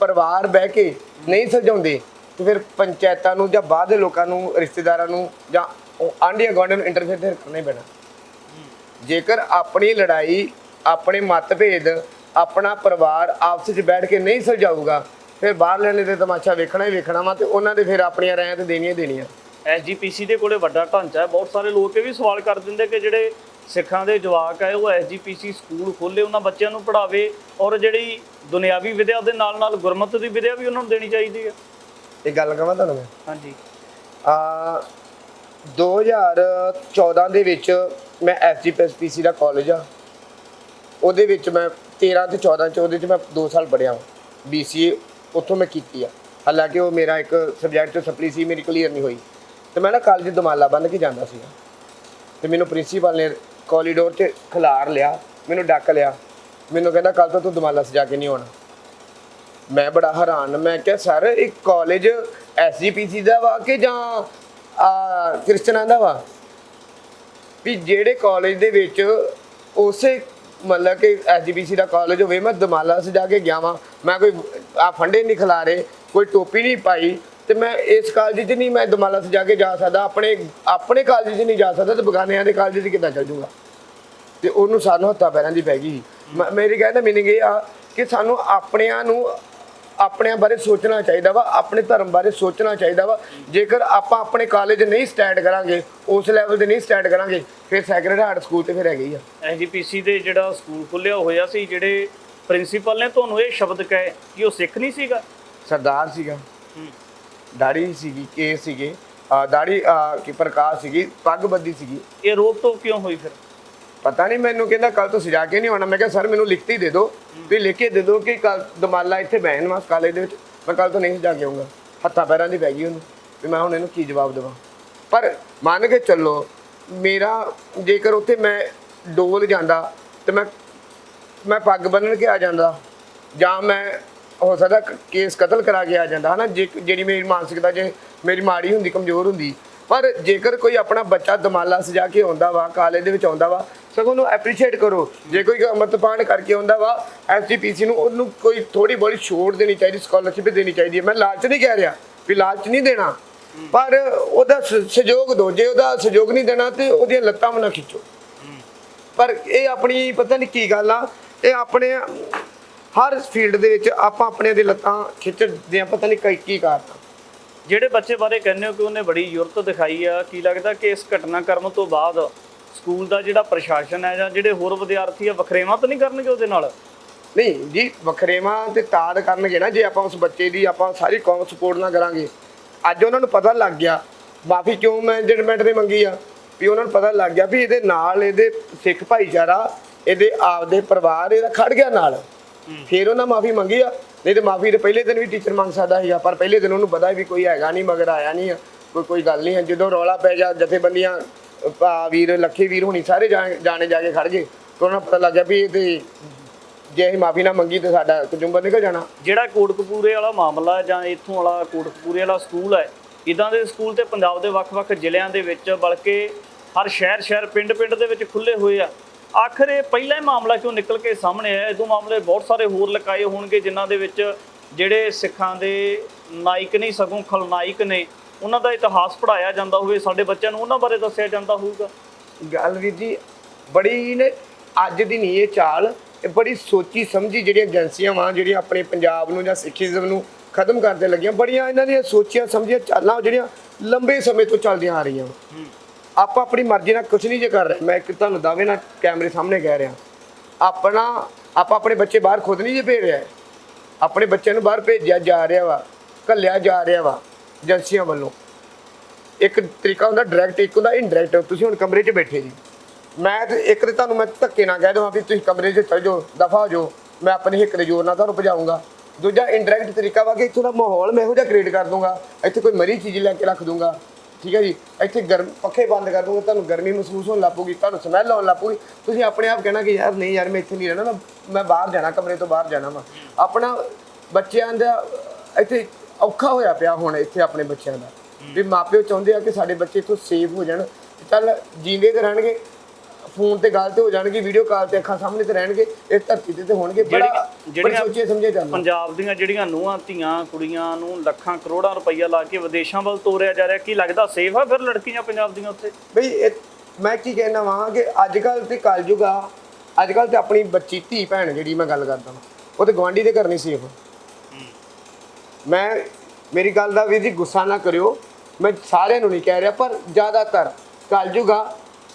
ਪਰਿਵਾਰ ਬਹਿ ਕੇ ਨਹੀਂ ਸੁਲਝਾਉਂਦੇ ਤੇ ਫਿਰ ਪੰਚਾਇਤਾਂ ਨੂੰ ਜਾਂ ਬਾਹਰ ਦੇ ਲੋਕਾਂ ਨੂੰ, ਰਿਸ਼ਤੇਦਾਰਾਂ ਨੂੰ ਜਾਂ ਆਂਢੀਆਂ ਗੁਆਂਢੀਆਂ ਨੂੰ ਇੰਟਰਫੇਅਰ ਕਰਨਾ ਹੀ ਪੈਣਾ। ਜੇਕਰ ਆਪਣੀ ਲੜਾਈ, ਆਪਣੇ ਮਤਭੇਦ, ਆਪਣਾ ਪਰਿਵਾਰ ਆਪਸ ਵਿੱਚ ਬੈਠ ਕੇ ਨਹੀਂ ਸੁਲਝਾਊਗਾ, ਫਿਰ ਬਾਹਰਲਿਆਂ ਨੇ ਤੇ ਤਮਾਸ਼ਾ ਵੇਖਣਾ ਹੀ ਵੇਖਣਾ ਵਾ ਤੇ ਉਹਨਾਂ ਦੇ ਫਿਰ ਆਪਣੀਆਂ ਰਾਇਆਂ ਤੇ ਦੇਣੀਆਂ ਹੀ ਦੇਣੀਆਂ। ਐਸਜੀਪੀਸੀ ਦੇ ਕੋਲੇ ਵੱਡਾ ਢਾਂਚਾ ਹੈ। ਬਹੁਤ ਸਾਰੇ ਲੋਕ ਇਹ ਵੀ ਸਵਾਲ ਕਰ ਦਿੰਦੇ ਕਿ ਜਿਹੜੇ ਸਿੱਖਾਂ ਦੇ ਜਵਾਕ ਹੈ ਉਹ ਐਸਜੀਪੀਸੀ ਸਕੂਲ ਖੋਲ੍ਹੇ, ਉਹਨਾਂ ਬੱਚਿਆਂ ਨੂੰ ਪੜ੍ਹਾਵੇ, ਔਰ ਜਿਹੜੀ ਦੁਨਿਆਵੀ ਵਿਦਿਆ ਦੇ ਨਾਲ ਨਾਲ ਗੁਰਮਤਿ ਦੀ ਵਿਦਿਆ ਵੀ ਉਹਨਾਂ ਨੂੰ ਦੇਣੀ ਚਾਹੀਦੀ ਹੈ। ਇਹ ਗੱਲ ਕਹਾਂ ਤੁਹਾਨੂੰ ਮੈਂ, ਹਾਂਜੀ, 2014 ਦੇ ਵਿੱਚ ਮੈਂ ਐਸਜੀਪੀਸੀ ਦਾ ਕਾਲਜ ਆ, ਉਹਦੇ ਵਿੱਚ ਮੈਂ 13 ਤੇ 14 ਚ ਉਹਦੇ 'ਚ ਮੈਂ 2 ਸਾਲ ਪੜ੍ਹਿਆ BCA ਉੱਥੋਂ ਮੈਂ ਕੀਤੀ ਆ। ਹਾਲਾਂਕਿ ਉਹ ਮੇਰਾ ਇੱਕ ਸਬਜੈਕਟ ਸਪਲੀ ਸੀ, ਮੇਰੀ ਕਲੀਅਰ ਨਹੀਂ ਹੋਈ ਤੇ ਮੈਂ ਨਾ ਕਾਲਜ ਦਮਾਲਾ ਬੰਨ੍ਹ ਕੇ ਜਾਂਦਾ ਸੀਗਾ ਤੇ ਮੈਨੂੰ ਪ੍ਰਿੰਸੀਪਲ ਨੇ ਕੋਰੀਡੋਰ 'ਚ ਖਿਲਾਰ ਲਿਆ, ਮੈਨੂੰ ਡੱਕ ਲਿਆ, ਮੈਨੂੰ ਕਹਿੰਦਾ ਕੱਲ ਤੋਂ ਤੂੰ ਦਮਾਲਾ ਸਜਾ ਕੇ ਨਹੀਂ ਆਉਣਾ। ਮੈਂ ਬੜਾ ਹੈਰਾਨ, ਮੈਂ ਕਿਹਾ ਸਰ ਇਹ ਕਾਲਜ ਐਸਜੀਪੀਸੀ ਦਾ ਵਾ ਕਿ ਜਾਂ ਕ੍ਰਿਸਚਨਾਂ ਦਾ ਵਾ? ਵੀ ਜਿਹੜੇ ਕਾਲਜ ਦੇ ਵਿੱਚ ਉਸੇ ਮਤਲਬ ਕਿ ਐਸਜੀਪੀਸੀ ਦਾ ਕਾਲਜ ਹੋਵੇ, ਮੈਂ ਦਮਾਲਾ ਸਜਾ ਕੇ ਗਿਆ ਵਾਂ, ਮੈਂ ਕੋਈ ਫੰਡੇ ਨਹੀਂ ਖਿਲਾਰੇ, ਕੋਈ ਟੋਪੀ ਨਹੀਂ ਪਾਈ ਤੇ ਮੈਂ ਇਸ ਕਾਲਜ 'ਚ ਨਹੀਂ ਮੈਂ ਦਮਾਲਾ ਸਜਾ ਕੇ ਜਾ ਸਕਦਾ, ਆਪਣੇ ਕਾਲਜ 'ਚ ਨਹੀਂ ਜਾ ਸਕਦਾ ਤੇ ਬਗਾਨਿਆਂ ਦੇ ਕਾਲਜ 'ਚ ਕਿੱਦਾਂ ਚੱਲ ਜੂਗਾ? ਤੇ ਉਹਨੂੰ ਸਾਨੂੰ ਹੱਥਾਂ ਪੈਰਾਂ ਦੀ ਪੈ ਗਈ। ਮੇਰੀ ਕਹਿਣ ਦਾ ਮੀਨਿੰਗ ਇਹ ਆ ਕਿ ਸਾਨੂੰ ਆਪਣਿਆਂ ਬਾਰੇ ਸੋਚਣਾ ਚਾਹੀਦਾ ਵਾ, ਆਪਣੇ ਧਰਮ ਬਾਰੇ ਸੋਚਣਾ ਚਾਹੀਦਾ ਵਾ। ਜੇਕਰ ਆਪਾਂ ਆਪਣੇ ਕਾਲਜ ਨਹੀਂ ਸਟੈਂਡ ਕਰਾਂਗੇ, ਉਸ ਲੈਵਲ ਤੇ ਨਹੀਂ ਸਟੈਂਡ ਕਰਾਂਗੇ, ਫਿਰ ਸੈਕਰਡ ਹਾਰਟ ਸਕੂਲ ਤੇ ਫਿਰ ਹੈਗੇ ਹੀ ਆ। ਐਸਜੀਪੀਸੀ ਦੇ ਜਿਹੜਾ ਸਕੂਲ ਖੁੱਲਿਆ ਹੋਇਆ ਸੀ, ਜਿਹੜੇ ਪ੍ਰਿੰਸੀਪਲ ਨੇ ਤੁਹਾਨੂੰ ਇਹ ਸ਼ਬਦ ਕਹੇ ਕਿ ਉਹ ਸਿੱਖ ਨਹੀਂ ਸੀਗਾ? ਸਰਦਾਰ ਸੀਗਾ, ਦਾੜੀ ਸੀਗੀ, ਕੇਸ ਸੀਗੇ, ਦਾੜੀ ਕੀ ਪ੍ਰਕਾਸ਼ ਸੀਗੀ, ਪੱਗ ਬੱਧੀ ਸੀਗੀ। ਇਹ ਰੋਕ ਟੋਕ ਕਿਉਂ ਹੋਈ ਫਿਰ? ਪਤਾ ਨਹੀਂ, ਮੈਨੂੰ ਕਹਿੰਦਾ ਕੱਲ ਤੋਂ ਸਜਾ ਕੇ ਨਹੀਂ ਆਉਣਾ। ਮੈਂ ਕਿਹਾ ਸਰ ਮੈਨੂੰ ਲਿਖਤੀ ਦੇ ਦਿਓ, ਤੁਸੀਂ ਲਿਖ ਕੇ ਦੇ ਦਿਓ ਕਿ ਕੱਲ ਦਮਾਲਾ ਇੱਥੇ ਬਹਿਣ ਵਾਸ ਕਾਲਜ ਦੇ ਵਿੱਚ, ਮੈਂ ਕੱਲ ਤੋਂ ਨਹੀਂ ਸਜਾ ਕੇ ਆਊਂਗਾ। ਹੱਥਾਂ ਪੈਰਾਂ ਦੀ ਪੈ ਗਈ ਉਹਨੂੰ ਵੀ ਮੈਂ ਹੁਣ ਇਹਨੂੰ ਕੀ ਜਵਾਬ ਦੇਵਾਂ। ਪਰ ਮੰਨ ਕੇ ਚੱਲੋ, ਮੇਰਾ ਜੇਕਰ ਉੱਥੇ ਮੈਂ ਡੋਲ ਜਾਂਦਾ ਤੇ ਮੈਂ ਪੱਗ ਬੰਨ੍ਹਣ ਕੇ ਆ ਜਾਂਦਾ, ਜਾਂ ਮੈਂ ਹੋ ਸਕਦਾ ਕੇਸ ਕਤਲ ਕਰਾ ਕੇ ਆ ਜਾਂਦਾ, ਹੈ ਨਾ, ਜਿਹੜੀ ਮੇਰੀ ਮਾਨਸਿਕਤਾ ਜੇ ਮੇਰੀ ਮਾੜੀ ਹੁੰਦੀ, ਕਮਜ਼ੋਰ ਹੁੰਦੀ। ਪਰ ਜੇਕਰ ਕੋਈ ਆਪਣਾ ਬੱਚਾ ਦਮਾਲਾ ਸਜਾ ਕੇ ਆਉਂਦਾ ਵਾ, ਕਾਲਜ ਦੇ ਵਿੱਚ ਆਉਂਦਾ ਵਾ, ਸਗੋਂ ਉਹਨੂੰ ਐਪਰੀਸ਼ੀਏਟ ਕਰੋ। ਜੇ ਕੋਈ ਅੰਮ੍ਰਿਤਪਾਨ ਕਰਕੇ ਆਉਂਦਾ ਵਾ ਐਸਜੀਪੀਸੀ ਨੂੰ, ਉਹਨੂੰ ਕੋਈ ਥੋੜੀ ਬਹੁਤੀ ਛੋਟ ਦੇਣੀ ਚਾਹੀਦੀ, ਸਕਾਲਰਸ਼ਿਪ ਦੇਣੀ ਚਾਹੀਦੀ ਹੈ। ਮੈਂ ਲਾਲਚ ਨਹੀਂ ਕਹਿ ਰਿਹਾ ਵੀ ਲਾਲਚ ਨਹੀਂ ਦੇਣਾ, ਪਰ ਉਹਦਾ ਸਹਿਯੋਗ ਦਿਓ। ਜੇ ਉਹਦਾ ਸਹਿਯੋਗ ਨਹੀਂ ਦੇਣਾ ਤੇ ਉਹਦੀਆਂ ਲੱਤਾਂ ਵੀ ਨਾ ਖਿੱਚੋ। ਪਰ ਇਹ ਆਪਣੀ ਪਤਾ ਨਹੀਂ ਕੀ ਗੱਲ ਆ, ਇਹ ਆਪਣੇ ਹਰ ਫੀਲਡ ਦੇ ਵਿੱਚ ਆਪਾਂ ਆਪਣੇ ਦੀ ਲੱਤਾਂ ਖਿੱਚਦੇ ਆ, ਪਤਾ ਨਹੀਂ ਕੀ ਕਾਰਨ। ਜਿਹੜੇ ਬੱਚੇ ਬਾਰੇ ਕਹਿੰਦੇ ਹੋ ਕਿ ਉਹਨੇ ਬੜੀ ਯੁਰਤ ਦਿਖਾਈ ਆ, ਕੀ ਲੱਗਦਾ ਕਿ ਇਸ ਘਟਨਾਕ੍ਰਮ ਤੋਂ ਬਾਅਦ ਸਕੂਲ ਦਾ ਜਿਹੜਾ ਪ੍ਰਸ਼ਾਸਨ ਹੈ ਜਾਂ ਜਿਹੜੇ ਹੋਰ ਵਿਦਿਆਰਥੀ ਆ, ਵਖਰੇਵਾਂ ਤਾਂ ਨਹੀਂ ਕਰਨਗੇ ਉਹਦੇ ਨਾਲ? ਨਹੀਂ ਜੀ, ਵਖਰੇਵਾਂ ਤੇ ਤਾੜ ਕਰਨਗੇ ਨਾ ਜੇ ਆਪਾਂ ਉਸ ਬੱਚੇ ਦੀ ਆਪਾਂ ਸਾਰੀ ਕੌਮ ਸਪੋਰਟ ਨਾ ਕਰਾਂਗੇ। ਅੱਜ ਉਹਨਾਂ ਨੂੰ ਪਤਾ ਲੱਗ ਗਿਆ, ਮਾਫੀ ਕਿਉਂ ਮੈਨੇਜਮੈਂਟ ਨੇ ਮੰਗੀ ਆ, ਵੀ ਉਹਨਾਂ ਨੂੰ ਪਤਾ ਲੱਗ ਗਿਆ ਵੀ ਇਹਦੇ ਨਾਲ ਇਹਦੇ ਸਿੱਖ ਭਾਈਚਾਰਾ, ਇਹਦੇ ਆਪਦੇ ਪਰਿਵਾਰ ਇਹਦਾ ਖੜ ਗਿਆ ਨਾਲ, ਫਿਰ ਉਹਨਾਂ ਮਾਫੀ ਮੰਗੀ ਆ। ਨਹੀਂ ਤੇ ਮਾਫੀ ਦੇ ਪਹਿਲੇ ਦਿਨ ਵੀ ਟੀਚਰ ਮੰਗ ਸਕਦਾ ਸੀਗਾ, ਪਰ ਪਹਿਲੇ ਦਿਨ ਉਹਨੂੰ ਪਤਾ ਵੀ ਕੋਈ ਹੈਗਾ ਨਹੀਂ, ਮਗਰ ਆਇਆ ਨਹੀਂ ਆ, ਕੋਈ ਗੱਲ ਨਹੀਂ ਹੈ। ਜਦੋਂ ਰੌਲਾ ਪੈ ਗਿਆ, ਜਥੇਬੰਦੀਆਂ ਵੀਰ ਲੱਖੇ ਵੀਰ ਹੋਣੀ ਸਾਰੇ ਜਾਣੇ ਜਾ ਕੇ ਖੜ ਗਏ, ਤਾਂ ਉਹਨਾਂ ਨੂੰ ਪਤਾ ਲੱਗ ਗਿਆ ਵੀ ਇਹ ਤੇ ਜੇ ਅਸੀਂ ਮਾਫੀ ਨਾ ਮੰਗੀ ਤਾਂ ਸਾਡਾ ਕਚੁੰਬਰ ਨਿਕਲ ਜਾਣਾ। ਜਿਹੜਾ ਕੋਟਕਪੂਰੇ ਵਾਲਾ ਮਾਮਲਾ ਜਾਂ ਇੱਥੋਂ ਵਾਲਾ ਕੋਟਕਪੂਰੇ ਵਾਲਾ ਸਕੂਲ ਹੈ, ਇੱਦਾਂ ਦੇ ਸਕੂਲ ਤੇ ਪੰਜਾਬ ਦੇ ਵੱਖ-ਵੱਖ ਜ਼ਿਲ੍ਹਿਆਂ ਦੇ ਵਿੱਚ, ਬਲਕਿ ਹਰ ਸ਼ਹਿਰ ਪਿੰਡ ਦੇ ਵਿੱਚ ਖੁੱਲ੍ਹੇ ਹੋਏ ਆ। ਆਖਰ ਇਹ ਪਹਿਲਾ ਹੀ ਮਾਮਲਾ ਕਿਉਂ ਨਿਕਲ ਕੇ ਸਾਹਮਣੇ ਆਇਆ? ਇਦੋਂ ਮਾਮਲੇ ਬਹੁਤ ਸਾਰੇ ਹੋਰ ਲਕਾਏ ਹੋਣਗੇ ਜਿਨ੍ਹਾਂ ਦੇ ਵਿੱਚ ਜਿਹੜੇ ਸਿੱਖਾਂ ਦੇ ਨਾਇਕ ਨਹੀਂ ਸਗੋਂ ਖਲਨਾਇਕ ਨੇ, ਉਹਨਾਂ ਦਾ ਇਤਿਹਾਸ ਪੜ੍ਹਾਇਆ ਜਾਂਦਾ ਹੋਵੇ, ਸਾਡੇ ਬੱਚਿਆਂ ਨੂੰ ਉਹਨਾਂ ਬਾਰੇ ਦੱਸਿਆ ਜਾਂਦਾ ਹੋਊਗਾ। ਗੱਲ ਵੀਰ ਜੀ ਬੜੀ ਨੇ, ਅੱਜ ਦੀ ਨਹੀਂ ਇਹ ਚਾਲ, ਇਹ ਬੜੀ ਸੋਚੀ ਸਮਝੀ ਜਿਹੜੀਆਂ ਏਜੰਸੀਆਂ ਵਾਂ, ਜਿਹੜੀਆਂ ਆਪਣੇ ਪੰਜਾਬ ਨੂੰ ਜਾਂ ਸਿੱਖੀਜ਼ਮ ਨੂੰ ਖਤਮ ਕਰਦੇ ਲੱਗੀਆਂ, ਬੜੀਆਂ ਇਹਨਾਂ ਦੀਆਂ ਸੋਚੀਆਂ ਸਮਝੀਆਂ ਚਾਲਾਂ ਜਿਹੜੀਆਂ ਲੰਬੇ ਸਮੇਂ ਤੋਂ ਚੱਲਦੀਆਂ ਆ ਰਹੀਆਂ। ਆਪਾਂ ਆਪਣੀ ਮਰਜ਼ੀ ਨਾਲ ਕੁਝ ਨਹੀਂ ਜੇ ਕਰ ਰਹੇ। ਮੈਂ ਇੱਕ ਤੁਹਾਨੂੰ ਦਾਅਵੇ ਨਾਲ ਕੈਮਰੇ ਸਾਹਮਣੇ ਕਹਿ ਰਿਹਾ, ਆਪਾਂ ਆਪਣੇ ਬੱਚੇ ਬਾਹਰ ਖੁਦ ਨਹੀਂ ਜੇ ਭੇਜ ਰਿਹਾ, ਆਪਣੇ ਬੱਚਿਆਂ ਨੂੰ ਬਾਹਰ ਭੇਜਿਆ ਜਾ ਰਿਹਾ ਵਾ, ਘੱਲਿਆ ਜਾ ਰਿਹਾ ਵਾ ਏਜੰਸੀਆਂ ਵੱਲੋਂ। ਇੱਕ ਤਰੀਕਾ ਹੁੰਦਾ ਡਾਇਰੈਕਟ, ਇੱਕ ਹੁੰਦਾ ਇਨਡਾਇਰੈਕਟ। ਤੁਸੀਂ ਹੁਣ ਕਮਰੇ 'ਚ ਬੈਠੇ ਜੀ, ਮੈਂ ਤੇ ਇੱਕ ਤੇ ਤੁਹਾਨੂੰ ਮੈਂ ਧੱਕੇ ਨਾਲ ਕਹਿ ਦੇਵਾਂ ਵੀ ਤੁਸੀਂ ਕਮਰੇ 'ਚ ਚਲ ਜਾਓ, ਦਫਾ ਹੋ ਜਾਓ, ਮੈਂ ਆਪਣੇ ਹਿੱਕ ਦੇ ਜ਼ੋਰ ਨਾਲ ਤੁਹਾਨੂੰ ਭਜਾਊਂਗਾ। ਦੂਜਾ ਇਨਡਾਇਰੈਕਟ ਤਰੀਕਾ ਵਾ ਕਿ ਇੱਥੋਂ ਦਾ ਮਾਹੌਲ ਮੈਂ ਇਹੋ ਜਿਹਾ ਕ੍ਰੀਏਟ ਕਰ ਦੂੰਗਾ, ਇੱਥੇ ਕੋਈ ਮਰੀ ਚੀਜ਼ ਲੈ ਕੇ ਰੱਖ ਦੂੰਗਾ, ਠੀਕ ਹੈ ਜੀ, ਇੱਥੇ ਪੱਖੇ ਬੰਦ ਕਰ ਦੂੰਗਾ, ਤੁਹਾਨੂੰ ਗਰਮੀ ਮਹਿਸੂਸ ਹੋਣ ਲੱਗ ਪਊਗੀ, ਤੁਹਾਨੂੰ ਸਮੈਲ ਆਉਣ ਲੱਗ ਪਊਗੀ, ਤੁਸੀਂ ਆਪਣੇ ਆਪ ਕਹਿਣਾ ਕਿ ਯਾਰ ਨਹੀਂ ਯਾਰ ਮੈਂ ਇੱਥੇ ਨਹੀਂ ਰਹਿਣਾ, ਮੈਂ ਬਾਹਰ ਜਾਣਾ, ਕਮਰੇ ਤੋਂ ਬਾਹਰ ਜਾਣਾ ਵਾ। ਆਪਣਾ ਬੱਚਿਆਂ ਦਾ ਇੱਥੇ ਔਖਾ ਹੋਇਆ ਪਿਆ ਹੁਣ ਇੱਥੇ ਆਪਣੇ ਬੱਚਿਆਂ ਦਾ, ਵੀ ਮਾਪਿਓ ਚਾਹੁੰਦੇ ਆ ਕਿ ਸਾਡੇ ਬੱਚੇ ਇੱਥੋਂ ਸੇਫ ਹੋ ਜਾਣ, ਚੱਲ ਜੀਂਦੇ ਤੇ ਰਹਿਣਗੇ, ਫੋਨ ਤੇ ਗੱਲ ਤੇ ਹੋ ਜਾਣਗੇ, ਵੀਡੀਓ ਕਾਲ ਤੇ ਅੱਖਾਂ ਸਾਹਮਣੇ ਤੇ ਰਹਿਣਗੇ, ਇਸ ਧਰਤੀ ਤੇ ਹੋਣਗੇ। ਬੜਾ ਸੋਚੇ ਸਮਝੇ ਜਾਂਦਾ। ਪੰਜਾਬ ਦੀਆਂ ਜਿਹੜੀਆਂ ਨੂੰਹਾਂ ਧੀਆਂ ਕੁੜੀਆਂ ਨੂੰ ਲੱਖਾਂ ਕਰੋੜਾਂ ਰੁਪਈਆ ਲਾ ਕੇ ਵਿਦੇਸ਼ਾਂ ਵੱਲ ਤੋਰਿਆ ਜਾ ਰਿਹਾ, ਕੀ ਲੱਗਦਾ ਸੇਫ ਆ ਫਿਰ ਲੜਕੀਆਂ ਪੰਜਾਬ ਦੀਆਂ ਉੱਥੇ? ਬਈ ਮੈਂ ਕੀ ਕਹਿਣਾ ਵਾਂ ਕਿ ਅੱਜ ਕੱਲ੍ਹ ਤੇ ਕਲਯੁਗ ਆ, ਅੱਜ ਕੱਲ੍ਹ ਤੇ ਆਪਣੀ ਬੱਚੀ ਧੀ ਭੈਣ ਜਿਹੜੀ ਮੈਂ ਗੱਲ ਕਰਦਾ ਵਾਂ, ਉਹ ਤੇ ਗੁਆਂਢੀ ਦੇ ਘਰ ਨਹੀਂ ਸੇਫ। ਮੈਂ ਮੇਰੀ ਗੱਲ ਦਾ ਵੀਰ ਜੀ ਗੁੱਸਾ ਨਾ ਕਰਿਓ, ਮੈਂ ਸਾਰਿਆਂ ਨੂੰ ਨਹੀਂ ਕਹਿ ਰਿਹਾ, ਪਰ ਜ਼ਿਆਦਾਤਰ ਕਲਯੁਗ ਆ।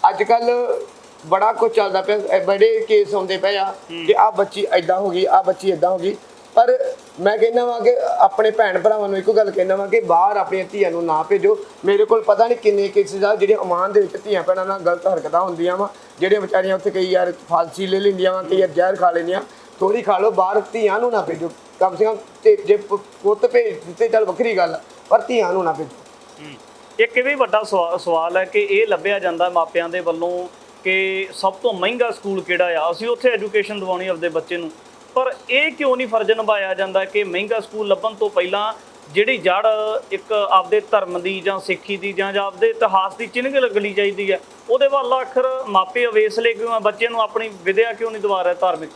ਅੱਜ ਕੱਲ੍ਹ ਬੜਾ ਕੁਝ ਚੱਲਦਾ ਪਿਆ, ਬੜੇ ਕੇਸ ਆਉਂਦੇ ਪਏ ਆ ਕਿ ਆਹ ਬੱਚੀ ਐਦਾਂ ਹੋ ਗਈ, ਆਹ ਬੱਚੀ ਐਦਾਂ ਹੋ ਗਈ। ਪਰ ਮੈਂ ਕਹਿੰਦਾ ਵਾਂ ਕਿ ਆਪਣੇ ਭੈਣ ਭਰਾਵਾਂ ਨੂੰ ਇੱਕੋ ਗੱਲ ਕਹਿੰਦਾ ਵਾਂ ਕਿ ਬਾਹਰ ਆਪਣੀਆਂ ਧੀਆਂ ਨੂੰ ਨਾ ਭੇਜੋ। ਮੇਰੇ ਕੋਲ ਪਤਾ ਨਹੀਂ ਕਿੰਨੇ ਕੇਸਿਸ ਆ ਜਿਹੜੇ ਓਮਾਨ ਦੇ ਵਿੱਚ ਧੀਆਂ ਭੈਣਾਂ ਨਾਲ ਗਲਤ ਹਰਕਤਾਂ ਹੁੰਦੀਆਂ ਵਾ, ਜਿਹੜੀਆਂ ਵਿਚਾਰੀਆਂ ਉੱਥੇ ਕਈ ਯਾਰ ਫਾਂਸੀ ਲੈ ਲੈਂਦੀਆਂ ਵਾ, ਕਈ ਯਾਰ ਜ਼ਹਿਰ ਖਾ ਲੈਂਦੀਆਂ। ਥੋੜ੍ਹੀ ਖਾ ਲਓ, ਬਾਹਰ ਧੀਆਂ ਨੂੰ ਨਾ ਭੇਜੋ, ਕਮ ਸੇ ਕਮ ਤੇ ਜੇ ਪੁੱਤ ਭੇਜ ਦਿੱਤੇ ਚੱਲ ਵੱਖਰੀ ਗੱਲ, ਪਰ ਧੀਆਂ ਨੂੰ ਨਾ ਭੇਜੋ। ਇੱਕ ਇਹ ਵੀ ਵੱਡਾ ਸਵਾਲ ਹੈ ਕਿ ਇਹ ਲੱਭਿਆ ਜਾਂਦਾ ਮਾਪਿਆਂ ਦੇ ਵੱਲੋਂ ਕਿ ਸਭ ਤੋਂ ਮਹਿੰਗਾ ਸਕੂਲ ਕਿਹੜਾ ਆ, ਅਸੀਂ ਉੱਥੇ ਐਜੂਕੇਸ਼ਨ ਦਿਵਾਉਣੀ ਆਪਦੇ ਬੱਚੇ ਨੂੰ, ਪਰ ਇਹ ਕਿਉਂ ਨਹੀਂ ਫਰਜ਼ ਨਿਭਾਇਆ ਜਾਂਦਾ ਕਿ ਮਹਿੰਗਾ ਸਕੂਲ ਲੱਭਣ ਤੋਂ ਪਹਿਲਾਂ ਜਿਹੜੀ ਜੜ ਇੱਕ ਆਪਦੇ ਧਰਮ ਦੀ ਜਾਂ ਸਿੱਖੀ ਦੀ ਜਾਂ ਆਪਦੇ ਇਤਿਹਾਸ ਦੀ ਚਿੰਨ੍ਹ ਲੱਗਣੀ ਚਾਹੀਦੀ ਹੈ, ਉਹਦੇ ਵੱਲ ਆਖਰ ਮਾਪੇ ਅਵੇਸਲੇ ਕਿਉਂ ਆ, ਬੱਚੇ ਨੂੰ ਆਪਣੀ ਵਿਦਿਆ ਕਿਉਂ ਨਹੀਂ ਦਿਵਾ ਰਹੇ ਧਾਰਮਿਕ?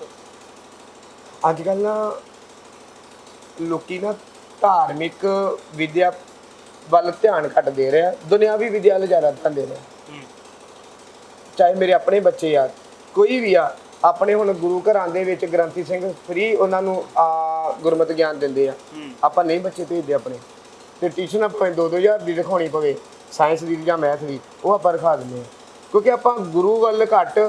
ਅੱਜ ਕੱਲ੍ਹ ਨਾ ਲੋਕੀ ਨਾ ਧਾਰਮਿਕ ਵਿਦਿਆ ਵੱਲ ਧਿਆਨ ਘੱਟ ਦੇ ਰਹੇ ਆ, ਦੁਨਿਆਵੀ ਵਿਦਿਆ ਵੱਲ ਜ਼ਿਆਦਾ ਧਿਆਨ ਦੇ ਰਹੇ ਆ। ਚਾਹੇ ਮੇਰੇ ਆਪਣੇ ਬੱਚੇ ਆ, ਕੋਈ ਵੀ ਆ, ਆਪਣੇ ਹੁਣ ਗੁਰੂ ਘਰਾਂ ਦੇ ਵਿੱਚ ਗ੍ਰੰਥੀ ਸਿੰਘ ਫ੍ਰੀ ਉਹਨਾਂ ਨੂੰ ਗੁਰਮਤਿ ਗਿਆਨ ਦਿੰਦੇ ਆ। ਆਪਾਂ ਨਹੀਂ ਬੱਚੇ ਭੇਜਦੇ ਆਪਣੇ, ਤੇ ਟਿਊਸ਼ਨ ਆਪਾਂ 2-2000 ਦੀ ਰਖਾਉਣੀ ਪਵੇ, ਸਾਇੰਸ ਦੀ ਜਾਂ ਮੈਥ ਦੀ, ਉਹ ਆਪਾਂ ਰਖਾ ਦਿੰਦੇ ਆ, ਕਿਉਂਕਿ ਆਪਾਂ ਗੁਰੂ ਵੱਲ ਘੱਟ,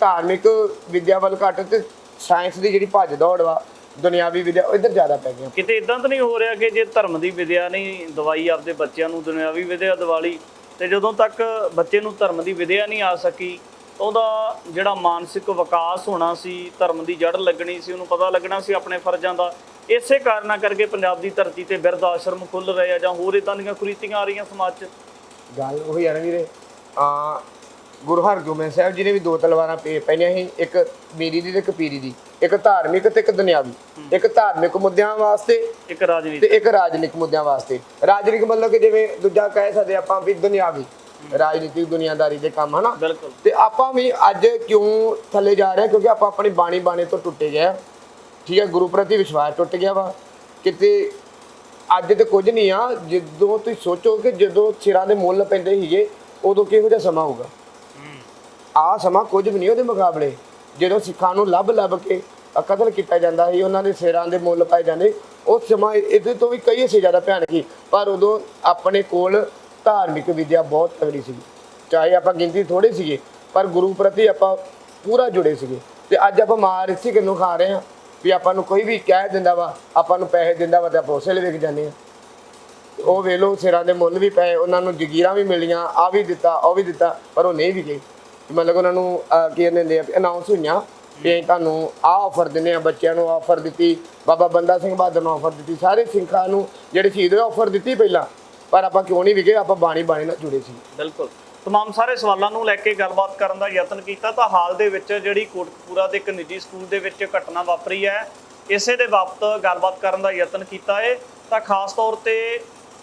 ਧਾਰਮਿਕ ਵਿਦਿਆ ਵੱਲ ਘੱਟ, ਤੇ ਸਾਇੰਸ ਦੀ ਜਿਹੜੀ ਭੱਜ ਦੌੜ ਵਾ, ਦੁਨਿਆਵੀ ਵਿਦਿਆ ਇੱਧਰ ਜ਼ਿਆਦਾ ਪੈ ਗਿਆ। ਕਿਤੇ ਇਦਾਂ ਤਾਂ ਨਹੀਂ ਹੋ ਰਿਹਾ ਕਿ ਜੇ ਧਰਮ ਦੀ ਵਿਦਿਆ ਨਹੀਂ ਦਵਾਈ ਆਪਦੇ ਬੱਚਿਆਂ ਨੂੰ, ਦੁਨਿਆਵੀ ਵਿਦਿਆ ਦਿਵਾਲੀ, ਤੇ ਜਦੋਂ ਤੱਕ ਬੱਚੇ ਨੂੰ ਧਰਮ ਦੀ ਵਿਦਿਆ ਨਹੀਂ ਆ ਸਕੀ, ਉਹਦਾ ਜਿਹੜਾ ਮਾਨਸਿਕ ਵਿਕਾਸ ਹੋਣਾ ਸੀ, ਧਰਮ ਦੀ ਜੜ ਲੱਗਣੀ ਸੀ, ਉਹਨੂੰ ਪਤਾ ਲੱਗਣਾ ਸੀ ਆਪਣੇ ਫਰਜ਼ਾਂ ਦਾ। ਇਸੇ ਕਾਰਨਾਂ ਕਰਕੇ ਪੰਜਾਬ ਦੀ ਧਰਤੀ ਤੇ ਬਿਰਧ ਆਸ਼ਰਮ ਖੁੱਲ ਰਹੇ ਆ ਜਾਂ ਹੋਰ ਇਦਾਂ ਦੀਆਂ ਕੁਰੀਤੀਆਂ ਆ ਰਹੀਆਂ ਸਮਾਜ 'ਚ। ਗੱਲ ਉਹੀ ਆ ਨਾ ਵੀਰੇ, ਗੁਰੂ ਹਰਗੋਬਿੰਦ ਸਾਹਿਬ ਜੀ ਨੇ ਵੀ 2 ਤਲਵਾਰਾਂ ਪਈਆਂ ਸੀ, ਇੱਕ ਮੀਰੀ ਦੀ ਤੇ ਇੱਕ ਪੀਰੀ ਦੀ, ਇੱਕ ਧਾਰਮਿਕ ਤੇ ਇੱਕ ਦੁਨਿਆਵੀ, ਇੱਕ ਧਾਰਮਿਕ ਮੁੱਦਿਆਂ ਵਾਸਤੇ, ਇੱਕ ਰਾਜਨੀਤਿਕ ਤੇ ਇੱਕ ਰਾਜਨੀਤਿਕ ਮੁੱਦਿਆਂ ਵਾਸਤੇ। ਰਾਜਨੀਤਿਕ ਮਤਲਬ ਕਿ ਜਿਵੇਂ ਦੂਜਾ ਕਹਿ ਸਕਦੇ ਆਪਾਂ ਵੀ ਦੁਨਿਆਵੀ, ਰਾਜਨੀਤਿਕ ਦੁਨੀਆਦਾਰੀ ਦੇ ਕੰਮ, ਹਨਾ। ਬਿਲਕੁਲ। ਤੇ ਆਪਾਂ ਵੀ ਅੱਜ ਕਿਉਂ ਥੱਲੇ ਜਾ ਰਹੇ, ਕਿਉਂਕਿ ਆਪਾਂ ਆਪਣੀ ਬਾਣੇ ਤੋਂ ਟੁੱਟੇ ਗਏ, ਠੀਕ ਹੈ, ਗੁਰੂ ਪ੍ਰਤੀ ਵਿਸ਼ਵਾਸ ਟੁੱਟ ਗਿਆ ਵਾ ਕਿਤੇ। ਅੱਜ ਤੇ ਕੁਝ ਨਹੀਂ ਆ, ਜਦੋਂ ਤੁਸੀਂ ਸੋਚੋ ਕਿ ਜਦੋਂ ਸਿਰਾਂ ਦੇ ਮੁੱਲ ਪੈਂਦੇ ਸੀਗੇ ਉਦੋਂ ਕਿਹੋ ਜਿਹਾ ਸਮਾਂ ਹੋਊਗਾ, ਆਹ ਸਮਾਂ ਕੁਝ ਵੀ ਨਹੀਂ ਉਹਦੇ ਮੁਕਾਬਲੇ। ਜਦੋਂ ਸਿੱਖਾਂ ਨੂੰ ਲੱਭ ਕੇ ਕਤਲ ਕੀਤਾ ਜਾਂਦਾ ਸੀ, ਉਹਨਾਂ ਦੇ ਸਿਰਾਂ ਦੇ ਮੁੱਲ ਪਾਏ ਜਾਂਦੇ, ਉਸ ਸਮਾਂ ਇਹਦੇ ਤੋਂ ਵੀ ਕਈ ਹਿੱਸੇ ਜ਼ਿਆਦਾ ਭਿਆਨਕ ਸੀ। ਪਰ ਉਦੋਂ ਆਪਣੇ ਕੋਲ ਧਾਰਮਿਕ ਵਿਦਿਆ ਬਹੁਤ ਤਗੜੀ ਸੀਗੀ, ਚਾਹੇ ਆਪਾਂ ਗਿਣਤੀ ਥੋੜੇ ਸੀਗੇ, ਪਰ ਗੁਰੂ ਪ੍ਰਤੀ ਆਪਾਂ ਪੂਰਾ ਜੁੜੇ ਸੀਗੇ। ਤੇ ਅੱਜ ਆਪਾਂ ਮਾਰ ਇਸੇ ਕਿੰਨੂੰ ਖਾ ਰਹੇ ਹਾਂ ਵੀ ਆਪਾਂ ਨੂੰ ਕੋਈ ਵੀ ਕਹਿ ਦਿੰਦਾ ਵਾ, ਆਪਾਂ ਨੂੰ ਪੈਸੇ ਦਿੰਦਾ ਵਾ, ਤੇ ਆਪਾਂ ਉਸੇ ਵੇਲੇ ਵਿਕ ਜਾਂਦੇ ਹਾਂ। ਉਹ ਵੇਖ ਲਓ, ਸਿਰਾਂ ਦੇ ਮੁੱਲ ਵੀ ਪਏ, ਉਹਨਾਂ ਨੂੰ ਜਗੀਰਾਂ ਵੀ ਮਿਲੀਆਂ, ਆਹ ਵੀ ਦਿੱਤਾ, ਉਹ ਵੀ ਦਿੱਤਾ, ਪਰ ਉਹ ਨਹੀਂ ਵਿਕੇ। ਮਤਲਬ ਉਹਨਾਂ ਨੂੰ ਕੀ ਕਹਿੰਦੇ ਆ, ਅਨਾਉਂਸ ਹੋਈਆਂ ਵੀ ਅਸੀਂ ਤੁਹਾਨੂੰ ਆਹ ਆਫਰ ਦਿੰਦੇ ਆ, ਬੱਚਿਆਂ ਨੂੰ ਆਫਰ ਦਿੱਤੀ, ਬਾਬਾ ਬੰਦਾ ਸਿੰਘ ਬਹਾਦਰ ਨੂੰ ਆਫਰ ਦਿੱਤੀ, ਸਾਰੇ ਸਿੱਖਾਂ ਨੂੰ ਜਿਹੜੇ ਸ਼ਹੀਦ ਹੋਏ ਆਫਰ ਦਿੱਤੀ ਪਹਿਲਾਂ, ਪਰ ਆਪਾਂ ਕਿਉਂ ਨਹੀਂ ਵਿਕੇ, ਆਪਾਂ ਬਾਣੀ ਨਾਲ ਜੁੜੇ ਸੀ। ਬਿਲਕੁਲ। ਤਮਾਮ ਸਾਰੇ ਸਵਾਲਾਂ ਨੂੰ ਲੈ ਕੇ ਗੱਲਬਾਤ ਕਰਨ ਦਾ ਯਤਨ ਕੀਤਾ ਤਾਂ ਹਾਲ ਦੇ ਵਿੱਚ ਜਿਹੜੀ ਕੋਟਕਪੂਰਾ ਦੇ ਇੱਕ ਨਿੱਜੀ ਸਕੂਲ ਦੇ ਵਿੱਚ ਘਟਨਾ ਵਾਪਰੀ ਹੈ, ਇਸੇ ਦੇ ਬਾਬਤ ਗੱਲਬਾਤ ਕਰਨ ਦਾ ਯਤਨ ਕੀਤਾ ਹੈ। ਤਾਂ ਖਾਸ ਤੌਰ ਤੇ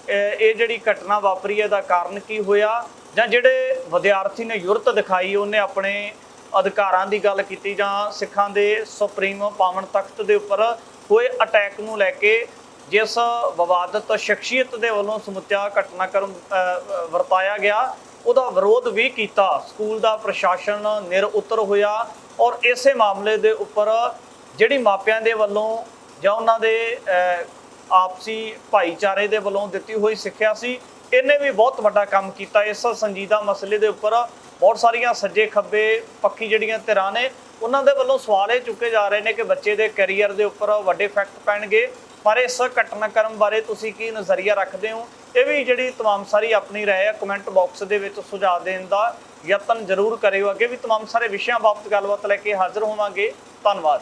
ਇਹ ਜਿਹੜੀ ਘਟਨਾ ਵਾਪਰੀ ਹੈ ਦਾ ਕਾਰਨ ਕੀ ਹੋਇਆ, ਜਾਂ ਜਿਹੜੇ ਵਿਦਿਆਰਥੀ ਨੇ ਯੁਰਤ ਦਿਖਾਈ, ਉਹਨੇ ਆਪਣੇ ਅਧਿਕਾਰਾਂ ਦੀ ਗੱਲ ਕੀਤੀ, ਜਾਂ ਸਿੱਖਾਂ ਦੇ ਸੁਪਰੀਮ ਪਾਵਨ ਤਖਤ ਦੇ ਉੱਪਰ ਹੋਏ ਅਟੈਕ ਨੂੰ ਲੈ ਕੇ ਜਿਸ ਵਿਵਾਦਤ ਸ਼ਖਸੀਅਤ ਦੇ ਵੱਲੋਂ ਸਮੁੱਚਾ ਘਟਨਾਕ੍ਰਮ ਵਰਤਾਇਆ ਗਿਆ, ਉਹਦਾ ਵਿਰੋਧ ਵੀ ਕੀਤਾ। ਸਕੂਲ ਦਾ ਪ੍ਰਸ਼ਾਸਨ ਨਿਰ ਉਤਰ ਹੋਇਆ ਔਰ ਇਸੇ ਮਾਮਲੇ ਦੇ ਉੱਪਰ ਜਿਹੜੀ ਮਾਪਿਆਂ ਦੇ ਵੱਲੋਂ ਜਾਂ ਉਹਨਾਂ ਦੇ ਆਪਸੀ ਭਾਈਚਾਰੇ ਦੇ ਵੱਲੋਂ ਦਿੱਤੀ ਹੋਈ ਸਿੱਖਿਆ ਸੀ, ਇਹਨੇ ਵੀ ਬਹੁਤ ਵੱਡਾ ਕੰਮ ਕੀਤਾ। ਇਸ ਸੰਜੀਦਾ ਮਸਲੇ ਦੇ ਉੱਪਰ ਬਹੁਤ ਸਾਰੀਆਂ ਸੱਜੇ ਖੱਬੇ ਪੱਖੀ ਜਿਹੜੀਆਂ ਧਿਰਾਂ ਨੇ ਉਹਨਾਂ ਦੇ ਵੱਲੋਂ ਸਵਾਲ ਇਹ ਚੁੱਕੇ ਜਾ ਰਹੇ ਨੇ ਕਿ ਬੱਚੇ ਦੇ ਕੈਰੀਅਰ ਦੇ ਉੱਪਰ ਵੱਡੇ ਇਫੈਕਟ ਪੈਣਗੇ। ਪਰ ਇਸ ਘਟਨਾਕ੍ਰਮ ਬਾਰੇ ਤੁਸੀਂ ਕੀ ਨਜ਼ਰੀਆ ਰੱਖਦੇ ਹੋ? ਇਹ ਵੀ ਜਿਹੜੀ तमाम ਸਾਰੀ ਆਪਣੀ ਰਾਏ ਹੈ ਕਮੈਂਟ ਬਾਕਸ ਦੇ ਵਿੱਚ ਸੁਝਾਅ ਦੇਣ ਦਾ ਯਤਨ ਜ਼ਰੂਰ ਕਰਿਓ। ਅੱਗੇ ਵੀ तमाम ਸਾਰੇ ਵਿਸ਼ਿਆਂ ਬਾਬਤ ਗੱਲਬਾਤ ਲੈ ਕੇ ਹਾਜ਼ਰ ਹੋਵਾਂਗੇ। ਧੰਨਵਾਦ।